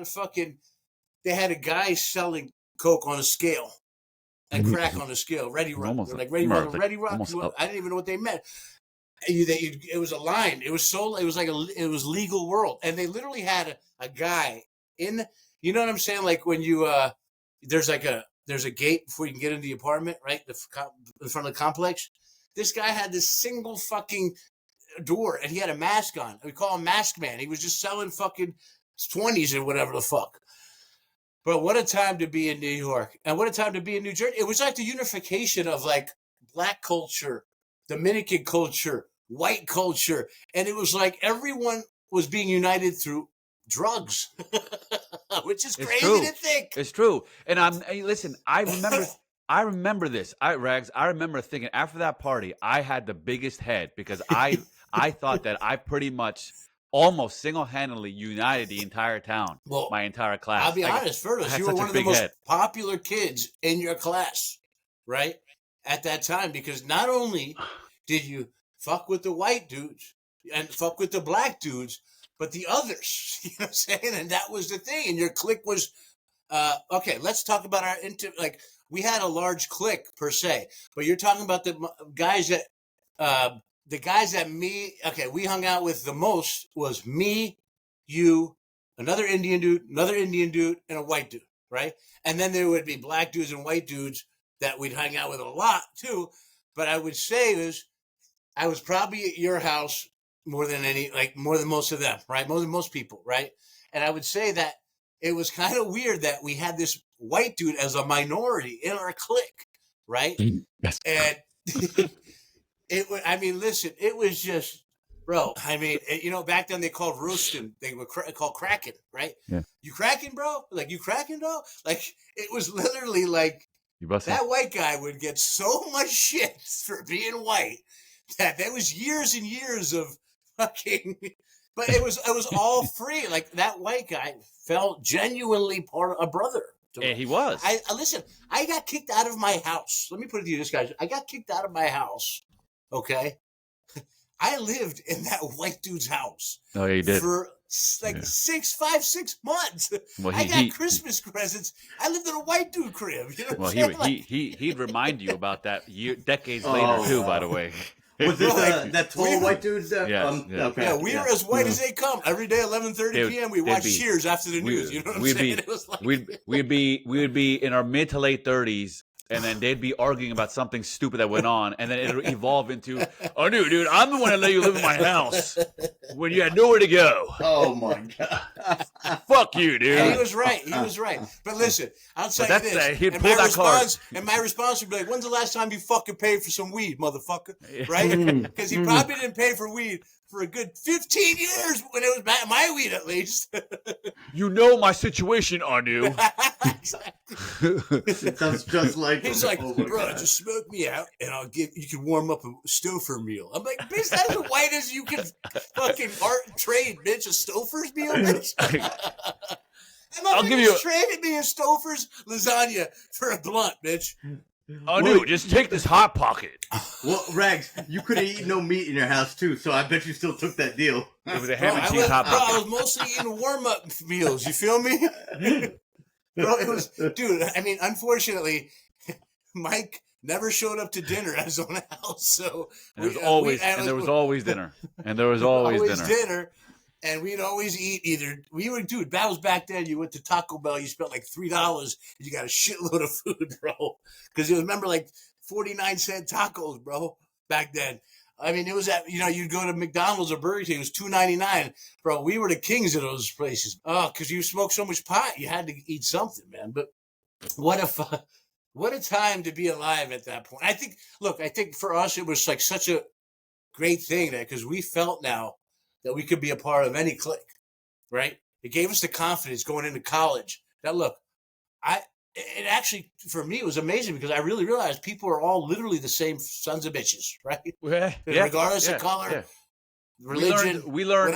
[SPEAKER 1] a guy selling coke on a scale. And crack on the scale, Ready Rock. Like Ready Rock. I didn't even know what they meant. It was a line. It was it was legal world, and they literally had a guy in. You know what I'm saying? Like when you there's a gate before you can get into the apartment, right? In front of the complex. This guy had this single fucking door, and he had a mask on. We call him Mask Man. He was just selling fucking 20s and whatever the fuck. But what a time to be in New York. And what a time to be in New Jersey. It was like the unification of like black culture, Dominican culture, white culture. And it was like everyone was being united through drugs, which is crazy to think.
[SPEAKER 3] It's true. And listen, I remember this. Rags, I remember thinking after that party, I had the biggest head because I thought that I pretty much almost single-handedly united the entire town, my entire class.
[SPEAKER 1] I'll be honest, Fergus, you were one of the most popular kids in your class, right? At that time, because not only did you fuck with the white dudes and fuck with the black dudes, but the others, you know what I'm saying? And that was the thing. And your clique was, okay, let's talk about we had a large clique per se, but you're talking about the guys that, we hung out with the most was me, you, another Indian dude, and a white dude, right? And then there would be black dudes and white dudes that we'd hang out with a lot too. But I would say I was probably at your house more than most of them, right? More than most people, right? And I would say that it was kind of weird that we had this white dude as a minority in our clique, right?
[SPEAKER 3] Yes.
[SPEAKER 1] And listen, it was just, bro. I mean, back then they called roasting. They were called cracking, right? Yeah. You cracking, bro? Like, you cracking, bro? Like, it was literally like that white guy would get so much shit for being white that there was years and years of fucking. But it was all free. Like, that white guy felt genuinely part of a brother.
[SPEAKER 3] Yeah, he was.
[SPEAKER 1] Listen, I got kicked out of my house. Let me put it to you this, guys. I got kicked out of my house. Okay, I lived in that white dude's house.
[SPEAKER 3] Oh, yeah, you did
[SPEAKER 1] for 6 months. Well, I got Christmas presents. I lived in a white dude crib. You know what I'm saying?
[SPEAKER 3] He'd remind you about that decades later too. By the way,
[SPEAKER 2] was it that tall white dude?
[SPEAKER 1] Okay. Yeah, we were as white as they come. Every day, 11:30 p.m. We watch Cheers after the news. You know what I'm saying? It was like...
[SPEAKER 3] we'd be in our mid to late 30s. And then they'd be arguing about something stupid that went on, and then it'll evolve into, "Oh, dude, I'm the one that let you live in my house when you had nowhere to go."
[SPEAKER 2] Oh my god!
[SPEAKER 3] Fuck you, dude.
[SPEAKER 1] And he was right. But listen, I'll tell you this.
[SPEAKER 3] He'd pull that card.
[SPEAKER 1] And my response would be like, "When's the last time you fucking paid for some weed, motherfucker?" Right? Because he probably didn't pay for weed for a good 15 years when it was my weed, at least.
[SPEAKER 3] You know my situation, Anu.
[SPEAKER 1] Exactly.
[SPEAKER 2] It sounds just like
[SPEAKER 1] he's like, "Bro, just smoke me out, and you can warm up a Stouffer meal." I'm like, "Bitch, that's as white as you can fucking trade, bitch, a Stouffer's meal, bitch."
[SPEAKER 3] I'll give you
[SPEAKER 1] traded me a Stouffer's lasagna for a blunt, bitch.
[SPEAKER 3] Oh, dude, just take this Hot Pocket.
[SPEAKER 2] Well, Rags, you couldn't eat no meat in your house too, so I bet you still took that deal.
[SPEAKER 3] It was a ham and cheese Hot Pocket.
[SPEAKER 1] I was mostly eating warm-up meals. You feel me? Bro, it was, dude. I mean, unfortunately, Mike never showed up to dinner at his own house, so
[SPEAKER 3] there was always dinner, and there was always dinner.
[SPEAKER 1] And we'd always eat dude, that was back then. You went to Taco Bell, you spent like $3 and you got a shitload of food, bro. Because you remember like 49-cent tacos, bro, back then. I mean, it was you'd go to McDonald's or Burger King, it was $2.99. Bro, we were the kings of those places. Oh, because you smoked so much pot, you had to eat something, man. But what a time to be alive at that point. I think for us, it was like such a great thing because we felt now that we could be a part of any clique, right? It gave us the confidence going into college that, look, it actually, for me, it was amazing because I really realized people are all literally the same sons of bitches, right? Regardless of color, religion.
[SPEAKER 3] We learned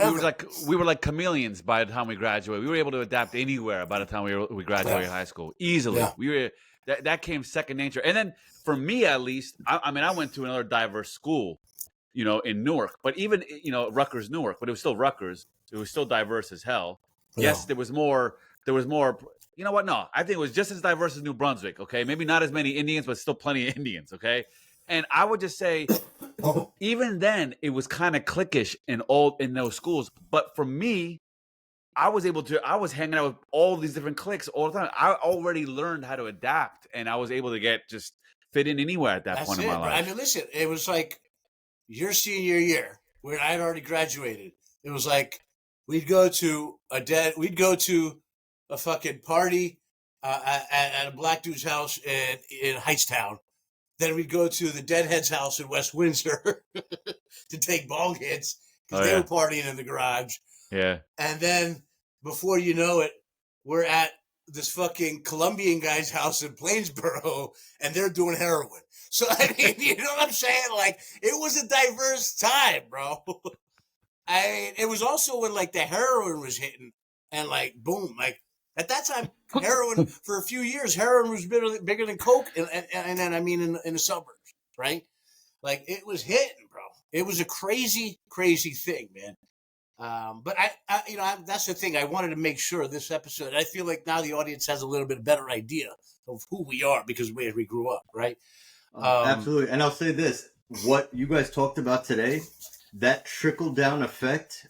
[SPEAKER 3] we were like chameleons by the time we graduated. We were able to adapt anywhere by the time we graduated high school easily. Yeah. That came second nature. And then for me, at least, I mean, I went to another diverse school, in Newark, but even, Rutgers, Newark, but it was still Rutgers. It was still diverse as hell. Yeah. Yes, there was more, you know what? No, I think it was just as diverse as New Brunswick. Okay. Maybe not as many Indians, but still plenty of Indians. Okay. And I would just say, even then it was kind of cliquish in those schools. But for me, I was hanging out with all these different cliques all the time. I already learned how to adapt, and I was able to just fit in anywhere at that point in my life.
[SPEAKER 1] I mean, listen, it was like your senior year where I had already graduated. It was like we'd go to a fucking party at a black dude's house in Heightstown. Then we'd go to the Deadhead's house in West Windsor to take bong hits because they were partying in the garage.
[SPEAKER 3] Yeah.
[SPEAKER 1] And then before you know it, we're at this fucking Colombian guy's house in Plainsboro and they're doing heroin. So, I mean, you know what I'm saying? Like, it was a diverse time, bro. I mean, it was also when, like, the heroin was hitting and, like, boom. Like, at that time, heroin, for a few years, heroin was bigger than coke. And then, I mean, in the suburbs, right? Like, it was hitting, bro. It was a crazy, crazy thing, man. But that's the thing. I wanted to make sure this episode, I feel like now the audience has a little bit better idea of who we are because we grew up, right?
[SPEAKER 2] Absolutely. And I'll say this, what you guys talked about today, that trickle down effect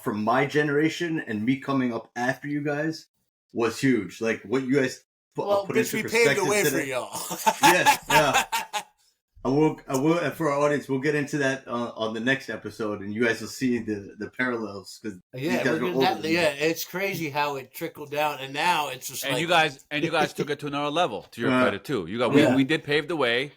[SPEAKER 2] from my generation and me coming up after you guys was huge. Like what you guys put into perspective
[SPEAKER 1] paved the way
[SPEAKER 2] today.
[SPEAKER 1] for y'all.
[SPEAKER 2] Yeah. I will, for our audience, we'll get into that on the next episode, and you guys will see the parallels. Cause
[SPEAKER 1] it's crazy how it trickled down, and now it's just
[SPEAKER 3] you guys took it to another level. To your credit, too. We did pave the way,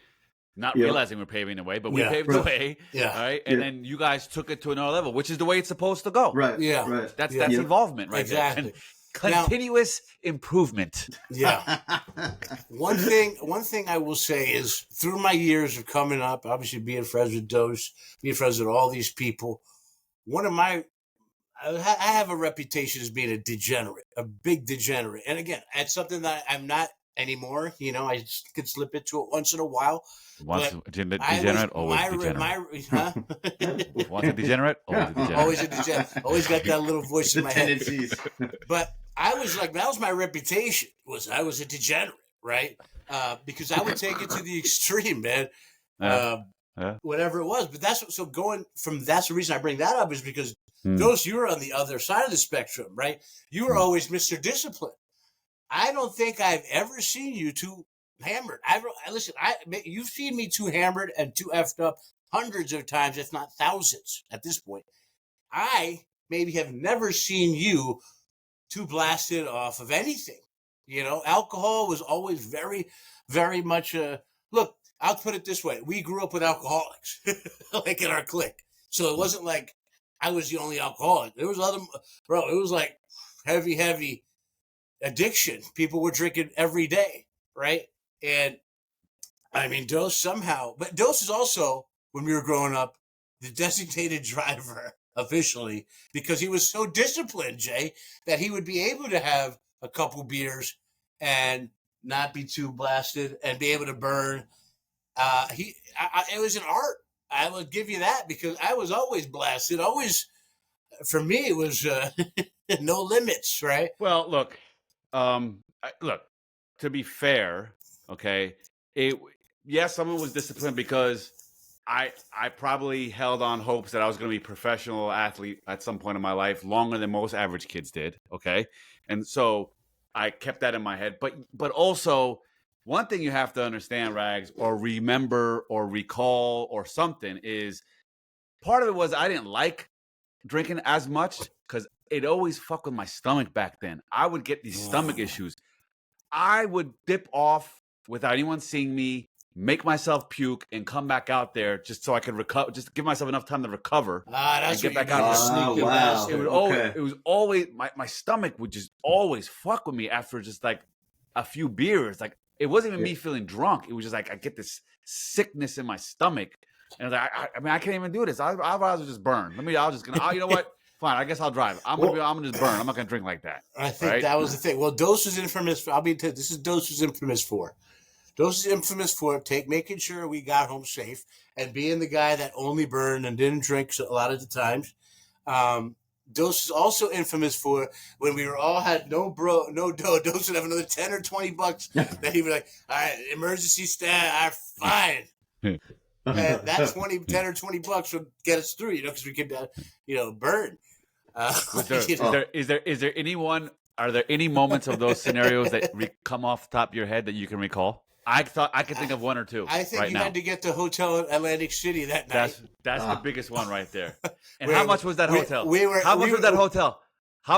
[SPEAKER 3] not realizing we're paving the way, but we paved the way. Yeah. All right, and then you guys took it to another level, which is the way it's supposed to go.
[SPEAKER 2] Right.
[SPEAKER 1] Yeah.
[SPEAKER 2] Right.
[SPEAKER 3] That's involvement, right?
[SPEAKER 1] Exactly.
[SPEAKER 3] There. Continuous improvement.
[SPEAKER 1] Yeah. One thing I will say is through my years of coming up, obviously being friends with Dose, being friends with all these people, I have a reputation as being a degenerate, a big degenerate. And again, it's something that I'm not anymore. I could slip into it once in a while.
[SPEAKER 3] Once a degenerate, always a degenerate. Once a degenerate, always a degenerate.
[SPEAKER 1] Always a degenerate. Always got that little voice in my
[SPEAKER 2] tendencies.
[SPEAKER 1] Head. But I was like, that was my reputation. I was a degenerate, right? Because I would take it to the extreme, man. Whatever it was. But that's the reason I bring that up is because Dose, you were on the other side of the spectrum, right? You were always Mr. Discipline. I don't think I've ever seen you too hammered. You've seen me too hammered and too effed up hundreds of times, if not thousands at this point. I maybe have never seen you too blasted off of anything. Alcohol was always very, very much look, I'll put it this way. We grew up with alcoholics, like in our clique. So it wasn't like I was the only alcoholic. There was it was like heavy addiction. People were drinking every day, right? And I mean, Dose is also, when we were growing up, the designated driver officially, because he was so disciplined, Jay, that he would be able to have a couple beers and not be too blasted, and be able to burn. It was an art. I would give you that because I was always blasted. Always, for me, it was no limits, right?
[SPEAKER 3] Well, look, to be fair, okay, yes, someone was disciplined because I probably held on hopes that I was going to be a professional athlete at some point in my life, longer than most average kids did, okay? And so I kept that in my head. But also, one thing you have to understand, Rags, or remember or recall or something is part of it was I didn't like drinking as much because it always fucked with my stomach back then. I would get these stomach issues. I would dip off without anyone seeing me, make myself puke, and come back out there just so I could recover, just give myself enough time to recover
[SPEAKER 1] that's
[SPEAKER 3] and get
[SPEAKER 1] what
[SPEAKER 3] back out there.
[SPEAKER 2] Wow.
[SPEAKER 3] It was always my stomach would just always fuck with me after just like a few beers. Like it wasn't even me feeling drunk. It was just like I get this sickness in my stomach, and I was like, I mean, I can't even do this. I'd rather just burn. You know what? Fine, I guess I'll drive. I'm gonna just burn. I'm not gonna drink like that.
[SPEAKER 1] I think that was the thing. Well, Dose was infamous for. This is Dose was infamous for. Dose is infamous for making sure we got home safe and being the guy that only burned and didn't drink a lot of the times. Dose is also infamous for when we were all had no dough. Dose would have another $10 or $20 that he would like. All right, emergency stat. Fine. And that 10 or $20 would get us through, because we could, burn.
[SPEAKER 3] Is there anyone? Are there any moments of those scenarios that come off the top of your head that you can recall? I thought I could think of one or two.
[SPEAKER 1] I think you had to get to hotel in Atlantic City that night.
[SPEAKER 3] That's the biggest one right there. And how much was that hotel? How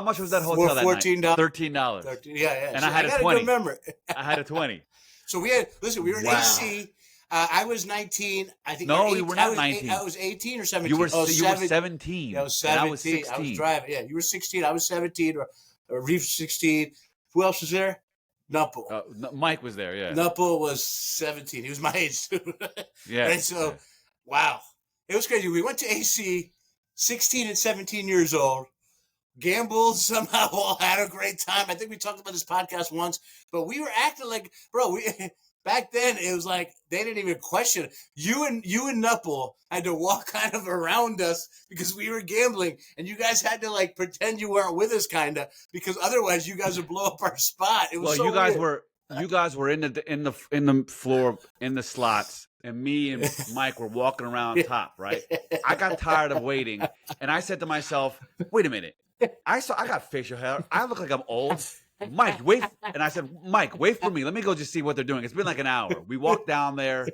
[SPEAKER 3] much was that hotel that night?
[SPEAKER 1] $14.
[SPEAKER 3] $13.
[SPEAKER 1] Yeah.
[SPEAKER 3] And I had a 20. Remember, I had a 20.
[SPEAKER 1] So we were in AC. I was 19. I think.
[SPEAKER 3] No, you were not 19.
[SPEAKER 1] I was 18 or 17.
[SPEAKER 3] You were 17.
[SPEAKER 1] I was 17.
[SPEAKER 3] I was 16.
[SPEAKER 1] I was driving. Yeah, you were 16. I was 17. Or Reef 16. Who else was there? Nupple.
[SPEAKER 3] Mike was there. Yeah.
[SPEAKER 1] Nupple was 17. He was my age too.
[SPEAKER 3] Yeah.
[SPEAKER 1] Right. So, wow, it was crazy. We went to AC, 16 and 17 years old. Gambled somehow. All had a great time. I think we talked about this podcast once, but we were acting like, bro. Back then, it was like they didn't even question it. You and Nupple had to walk kind of around us because we were gambling, and you guys had to like pretend you weren't with us, kind of, because otherwise you guys would blow up our spot. It was
[SPEAKER 3] you guys were in the floor in the slots, and me and Mike were walking around top. Right, I got tired of waiting, and I said to myself, "Wait a minute, I got facial hair. I look like I'm old." Mike, wait. And I said, Mike, wait for me. Let me go just see what they're doing. It's been like an hour. We walk down there,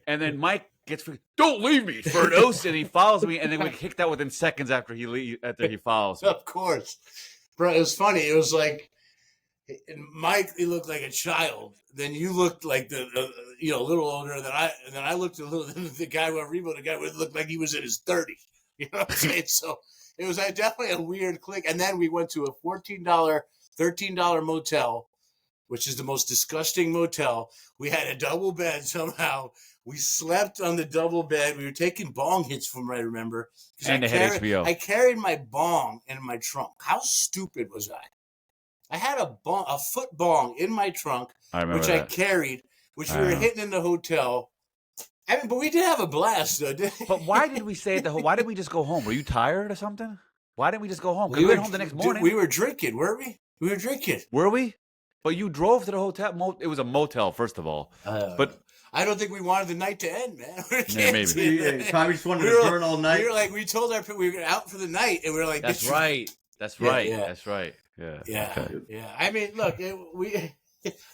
[SPEAKER 3] and then Mike gets, don't leave me, Ferdos. And he follows me, and then we kicked out within seconds after he follows me.
[SPEAKER 1] Of course. Bro, it was funny. It was like, Mike, he looked like a child. Then you looked like a little older than I. And then I looked a little, the guy who Rebo, the guy who looked like he was in his 30s. You know what I'm saying? So it was definitely a weird click. And then we went to a $13 motel, which is the most disgusting motel. We had a double bed somehow. We slept on the double bed. We were taking bong hits from what I remember.
[SPEAKER 3] And they had HBO.
[SPEAKER 1] I carried my bong in my trunk. How stupid was I? I had a foot bong in my trunk, which I carried, which we were hitting in the hotel. I mean, but we did have a blast, though.
[SPEAKER 3] But why did we stay at the hotel? Why didn't we just go home? Were you tired or something? Why didn't we just go home? Because we went home the next morning.
[SPEAKER 1] We were drinking, weren't we? We were drinking.
[SPEAKER 3] Were we? But you drove to the hotel. It was a motel, first of all. But
[SPEAKER 1] I don't think we wanted the night to end, man.
[SPEAKER 3] Yeah, maybe.
[SPEAKER 2] Probably just wanted to burn all night.
[SPEAKER 1] We told our people we were out for the night, and we were like,
[SPEAKER 3] "That's right. That's right.
[SPEAKER 1] Yeah.
[SPEAKER 3] That's right." Yeah.
[SPEAKER 1] Yeah.
[SPEAKER 3] Okay.
[SPEAKER 1] Yeah. I mean, look,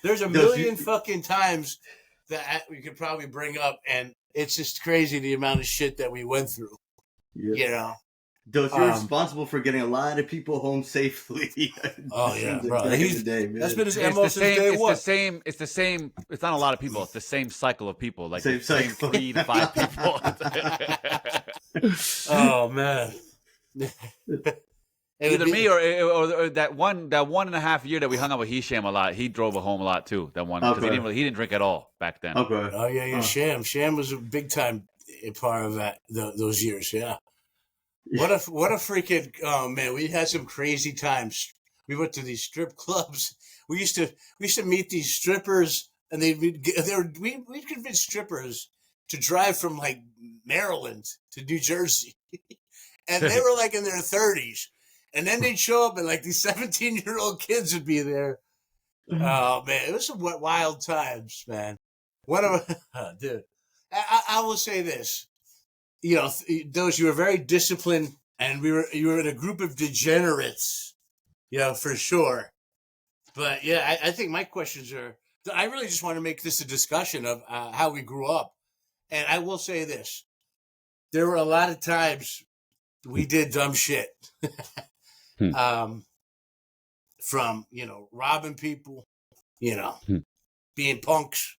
[SPEAKER 1] there's a million fucking times that we could probably bring up, and it's just crazy the amount of shit that we went through.
[SPEAKER 2] Yep.
[SPEAKER 1] You know.
[SPEAKER 2] Dose, you're responsible for getting a lot of people home safely.
[SPEAKER 1] Oh yeah, bro. That's been his MO since day one.
[SPEAKER 3] It's the same. It's not a lot of people. It's the same cycle of people. Like
[SPEAKER 2] same
[SPEAKER 3] 3 to 5 people.
[SPEAKER 1] Oh man.
[SPEAKER 3] Either me or that 1.5 year that we hung out with Hisham a lot. He drove home a lot too. That one because he didn't drink at all back then.
[SPEAKER 2] Okay.
[SPEAKER 1] Oh yeah. Sham was a big time part of that those years. Yeah. What a freaking man! We had some crazy times we went to these strip clubs. We used to meet these strippers, and we'd convince strippers to drive from like Maryland to New Jersey, and they were like in their 30s, and then they'd show up, and like these 17-year-old kids would be there. Oh man, it was some wild times, man. Dude, I will say this, you know, those you were very disciplined, and you were in a group of degenerates, you know, for sure. But yeah, I think my questions are. I really just want to make this a discussion of how we grew up, and I will say this: there were a lot of times we did dumb shit. From, you know, robbing people, you know, being punks,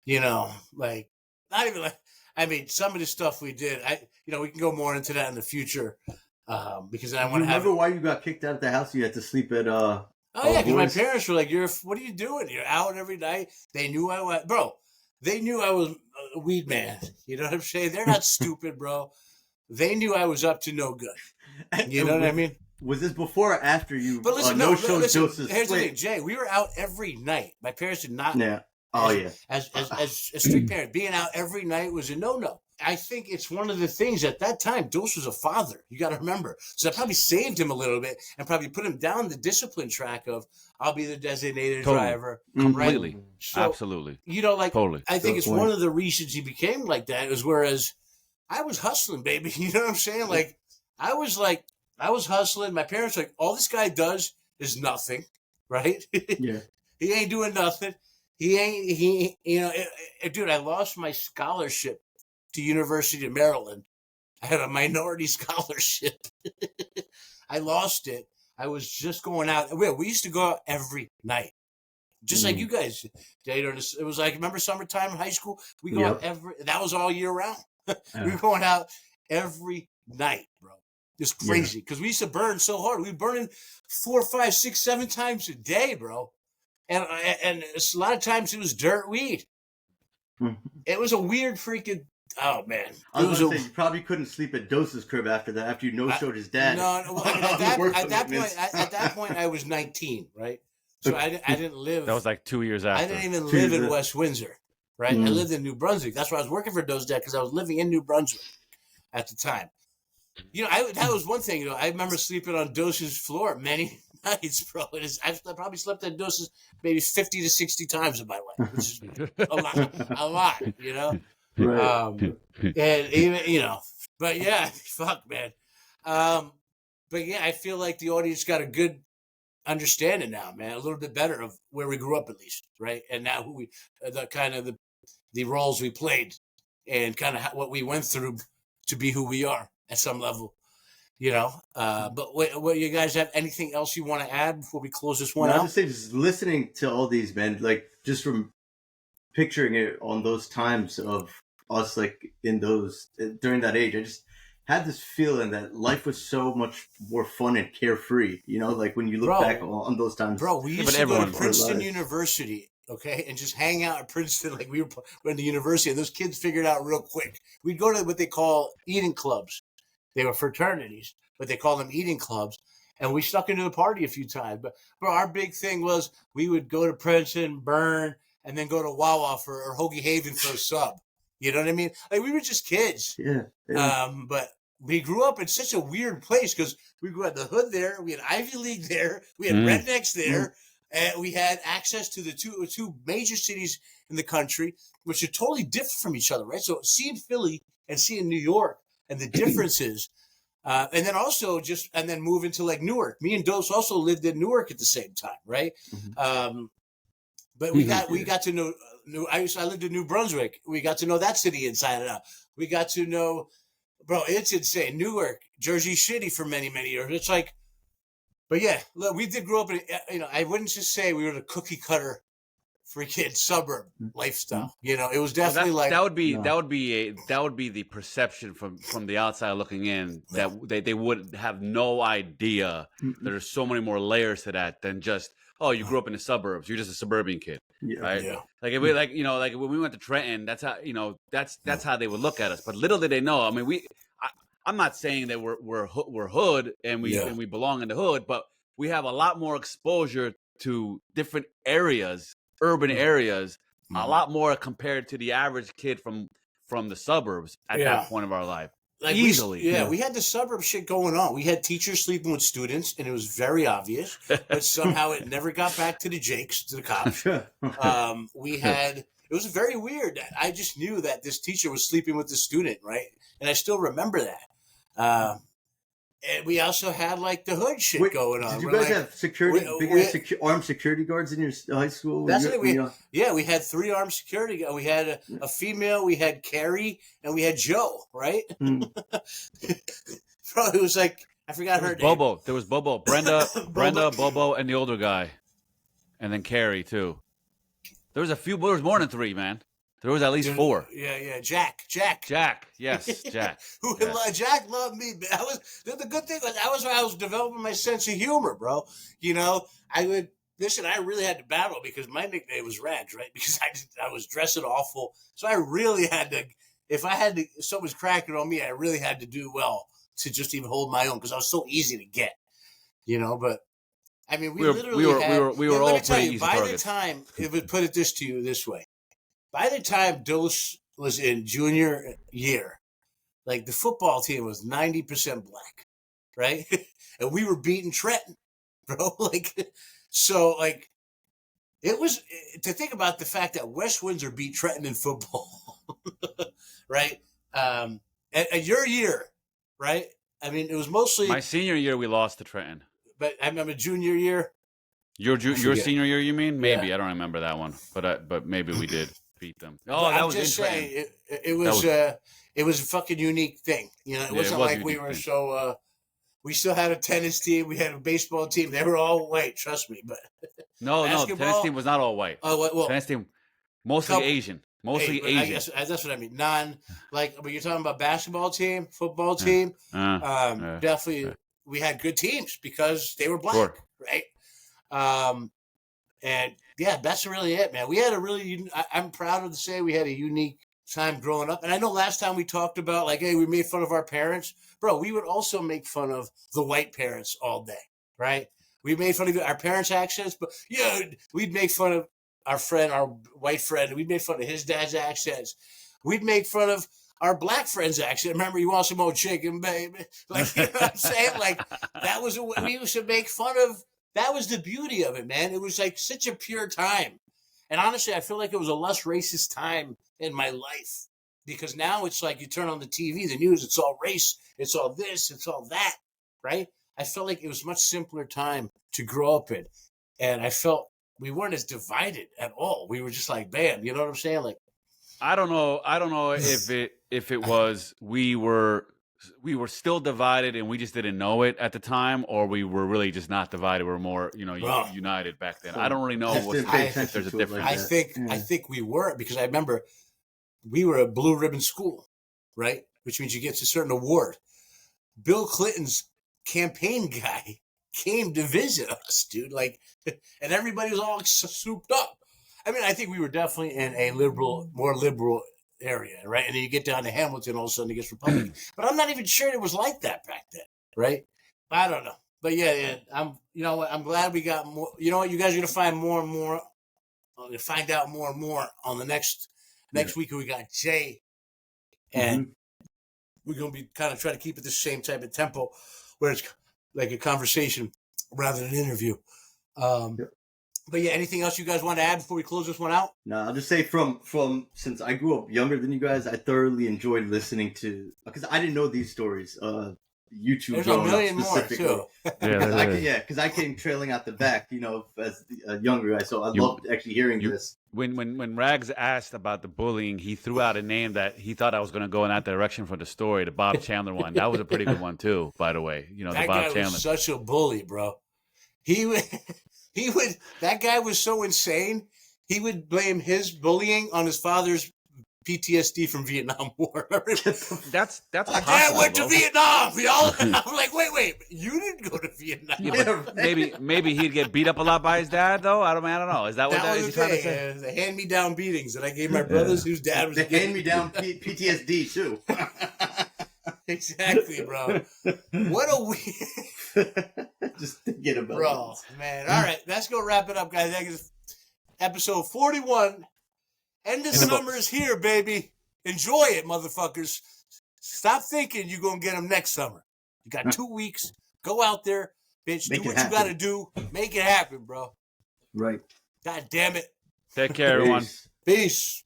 [SPEAKER 1] you know, like, not even like, I mean, some of the stuff we did, you know, we can go more into that in the future, because I want to have.
[SPEAKER 2] Remember why you got kicked out of the house? You had to sleep at,
[SPEAKER 1] Oh yeah, because my parents were like, what are you doing? You're out every night. They knew I was, bro, they knew I was a weed man. You know what I'm saying? They're not stupid, bro. They knew I was up to no good. You know what I mean?
[SPEAKER 2] Was this before or after you?
[SPEAKER 1] But listen,
[SPEAKER 2] doses?
[SPEAKER 1] Here's the thing, Jay. We were out every night. My parents did not.
[SPEAKER 2] Yeah. Oh yeah.
[SPEAKER 1] As a strict parent, being out every night was a no-no. I think it's one of the things at that time. Dose was a father. You got to remember. So that probably saved him a little bit and probably put him down the discipline track of I'll be the designated driver.
[SPEAKER 3] Completely.
[SPEAKER 1] Right? So,
[SPEAKER 3] absolutely.
[SPEAKER 1] You know, like
[SPEAKER 3] totally.
[SPEAKER 1] I think it's one of the reasons he became like that is whereas I was hustling, baby. You know what I'm saying? Like I was hustling. My parents were like, all this guy does is nothing, right?
[SPEAKER 2] Yeah.
[SPEAKER 1] He ain't doing nothing. You know, dude, I lost my scholarship to University of Maryland. I had a minority scholarship. I lost it. I was just going out. We used to go out every night. Just like you guys did. It was like, remember summertime in high school? We go out that was all year round. We were going out every night, bro. It's crazy because we used to burn so hard. We were burning 4, 5, 6, 7 times a day, bro. And a lot of times it was dirt weed. It was a weird freaking. Oh man!
[SPEAKER 2] I was going to say you probably couldn't sleep at Dose's crib after that. After you no-showed his dad.
[SPEAKER 1] No. At that point, I was 19, right? So I didn't live.
[SPEAKER 3] That was like 2 years after.
[SPEAKER 1] I didn't even live in West Windsor, right? I lived in New Brunswick. That's why I was working for Dose's dad because I was living in New Brunswick at the time. You know, that was one thing. You know, I remember sleeping on Dose's floor many nights, bro. I probably slept on Dose's maybe 50 to 60 times in my life, which is a lot. You know,
[SPEAKER 2] right?
[SPEAKER 1] And even but yeah, fuck, man. But yeah, I feel like the audience got a good understanding now, man. A little bit better of where we grew up, at least, right? And now who the roles we played, and kind of what we went through to be who we are. At some level, you know. But what you guys have anything else you want to add before we close this one out?
[SPEAKER 2] I just say, just listening to all these, man, like just from picturing it on those times of us, like in those during that age, I just had this feeling that life was so much more fun and carefree. You know, like when you look back on those times.
[SPEAKER 1] Bro, we used to go to Princeton University. Okay, and just hang out at Princeton like we went to university, and those kids figured out real quick. We'd go to what they call eating clubs. They were fraternities, but they call them eating clubs. And we stuck into the party a few times. But our big thing was we would go to Princeton, burn, and then go to Wawa or Hoagie Haven for a sub. You know what I mean? Like we were just kids.
[SPEAKER 2] Yeah.
[SPEAKER 1] But we grew up in such a weird place because we grew up in the hood there. We had Ivy League there. We had rednecks there. And we had access to the two major cities in the country, which are totally different from each other, right? So seeing Philly and seeing New York, and the differences, and then move into like Newark. Me and Dose also lived in Newark at the same time, right? But we got to know. I lived in New Brunswick. We got to know that city inside and out. We got to know, bro. It's insane. Newark, Jersey City for many years. It's like, but yeah, look, we did grow up in. You know, I wouldn't just say we were the cookie cutter freaking suburb lifestyle. You know, it was definitely
[SPEAKER 3] that would be the perception from the outside looking in, that they would have no idea there's so many more layers to that than just, oh, you grew up in the suburbs, you're just a suburban kid, right? Yeah. Like if we like when we went to Trenton, that's how that's how they would look at us. But little did they know. I mean, I'm not saying that we're hood and we belong in the hood, but we have a lot more exposure to different areas, urban areas, a lot more compared to the average kid from the suburbs at that point of our life.
[SPEAKER 1] Like
[SPEAKER 3] easily.
[SPEAKER 1] We had the suburb shit going on. We had teachers sleeping with students, and it was very obvious. But somehow it never got back to the Jakes, to the cops. It was very weird. I just knew that this teacher was sleeping with the student, right? And I still remember that. And we also had like the hood shit going on.
[SPEAKER 2] Did you guys have security, armed security guards in your high school?
[SPEAKER 1] That's it. We had 3 armed security guards. We had a female, we had Carrie, and we had Joe, right? Bro, it was like, I forgot her name.
[SPEAKER 3] Bobo. There was Bobo. Brenda, Bobo, and the older guy. And then Carrie, too. There was more than 3, man. There was at least 4.
[SPEAKER 1] Yeah. Jack.
[SPEAKER 3] Yes, Jack.
[SPEAKER 1] Jack loved me. The good thing was that was where I was developing my sense of humor, bro. You know, I really had to battle because my nickname was Rags, right? Because I was dressing awful. So I really had to, if someone's cracking on me, I really had to do well to just even hold my own because I was so easy to get, you know, but I mean, we were
[SPEAKER 3] all pretty easy targets.
[SPEAKER 1] The time, it would put it to you this way. By the time Dose was in junior year, like the football team was 90% black, right? And we were beating Trenton, bro. It was to think about the fact that West Windsor beat Trenton in football, right? And your year, right? I mean, it was mostly
[SPEAKER 3] my senior year. We lost to Trenton,
[SPEAKER 1] but I remember junior year.
[SPEAKER 3] Your senior year, you mean? Maybe I don't remember that one, but maybe we did beat them. Oh, that was just saying.
[SPEAKER 1] It was a fucking unique thing. You know, it wasn't like we were so. We still had a tennis team. We had a baseball team. They were all white. Trust me, but
[SPEAKER 3] no, the tennis team was not all white.
[SPEAKER 1] Oh well,
[SPEAKER 3] tennis team mostly Asian. Asian.
[SPEAKER 1] I guess that's what I mean. But you're talking about basketball team, football team. Definitely, we had good teams because they were black, right? And yeah, that's really it, man. We had I'm proud to say we had a unique time growing up. And I know last time we talked about like, hey, we made fun of our parents. Bro, we would also make fun of the white parents all day, right? We made fun of our parents' accents, but yeah, we'd make fun of our white friend. We'd make fun of his dad's accents. We'd make fun of our black friend's accent. Remember, you want some more chicken, baby? Like, you know what I'm saying? Like, that was we used to make fun of. That was the beauty of it, man. It was like such a pure time. And honestly, I feel like it was a less racist time in my life because now it's like you turn on the TV, the news, it's all race, it's all this, it's all that, right? I felt like it was a much simpler time to grow up in. And I felt we weren't as divided at all. We were just like, bam, you know what I'm saying? Like,
[SPEAKER 3] I don't know if it was we were still divided and we just didn't know it at the time, or we were really just not divided. We're more, united back then. I don't really know if there's a difference.
[SPEAKER 1] I think we were, because I remember we were a blue ribbon school, right? Which means you get a certain award. Bill Clinton's campaign guy came to visit us, dude. Like, and everybody was all souped up. I mean, I think we were definitely in a more liberal area, right? And then you get down to Hamilton, all of a sudden it gets Republican. But I'm not even sure it was like that back then, right? I don't know. But yeah, I'm glad we got more. You know what? You guys are gonna find more and more. Find out more and more on the next week. We got Jay, and we're gonna be kind of trying to keep it the same type of tempo, where it's like a conversation rather than an interview. But yeah, anything else you guys want to add before we close this one out?
[SPEAKER 2] No, I'll just say from since I grew up younger than you guys, I thoroughly enjoyed listening to, because I didn't know these stories. YouTube.
[SPEAKER 1] There's a million more too.
[SPEAKER 2] Because I came trailing out the back, as a younger guy. So I loved actually hearing this.
[SPEAKER 3] When Rags asked about the bullying, he threw out a name that he thought I was going to go in that direction for the story, the Bob Chandler one. That was a pretty good one too, by the way.
[SPEAKER 1] That
[SPEAKER 3] the Bob
[SPEAKER 1] guy
[SPEAKER 3] Chandler
[SPEAKER 1] was such a bully, bro. He would. That guy was so insane. He would blame his bullying on his father's PTSD from Vietnam War.
[SPEAKER 3] That's
[SPEAKER 1] my dad went to Vietnam. I'm like, wait, you didn't go to Vietnam.
[SPEAKER 3] Yeah, maybe he'd get beat up a lot by his dad, though. I don't know. Is that what that was?
[SPEAKER 1] Trying to say? The hand-me-down beatings that I gave my brothers, whose dad was
[SPEAKER 2] the hand-me-down PTSD too.
[SPEAKER 1] Exactly, bro. What a weird.
[SPEAKER 2] Just thinking about
[SPEAKER 1] bro, man. All right, let's go wrap it up, guys. That is episode 41. End of summer is here, baby. Enjoy it, motherfuckers. Stop thinking you're going to get them next summer. You got 2 weeks. Go out there, bitch. Do what you got to do. Make it happen, bro.
[SPEAKER 2] Right.
[SPEAKER 1] God damn it.
[SPEAKER 3] Take care, everyone.
[SPEAKER 1] Peace.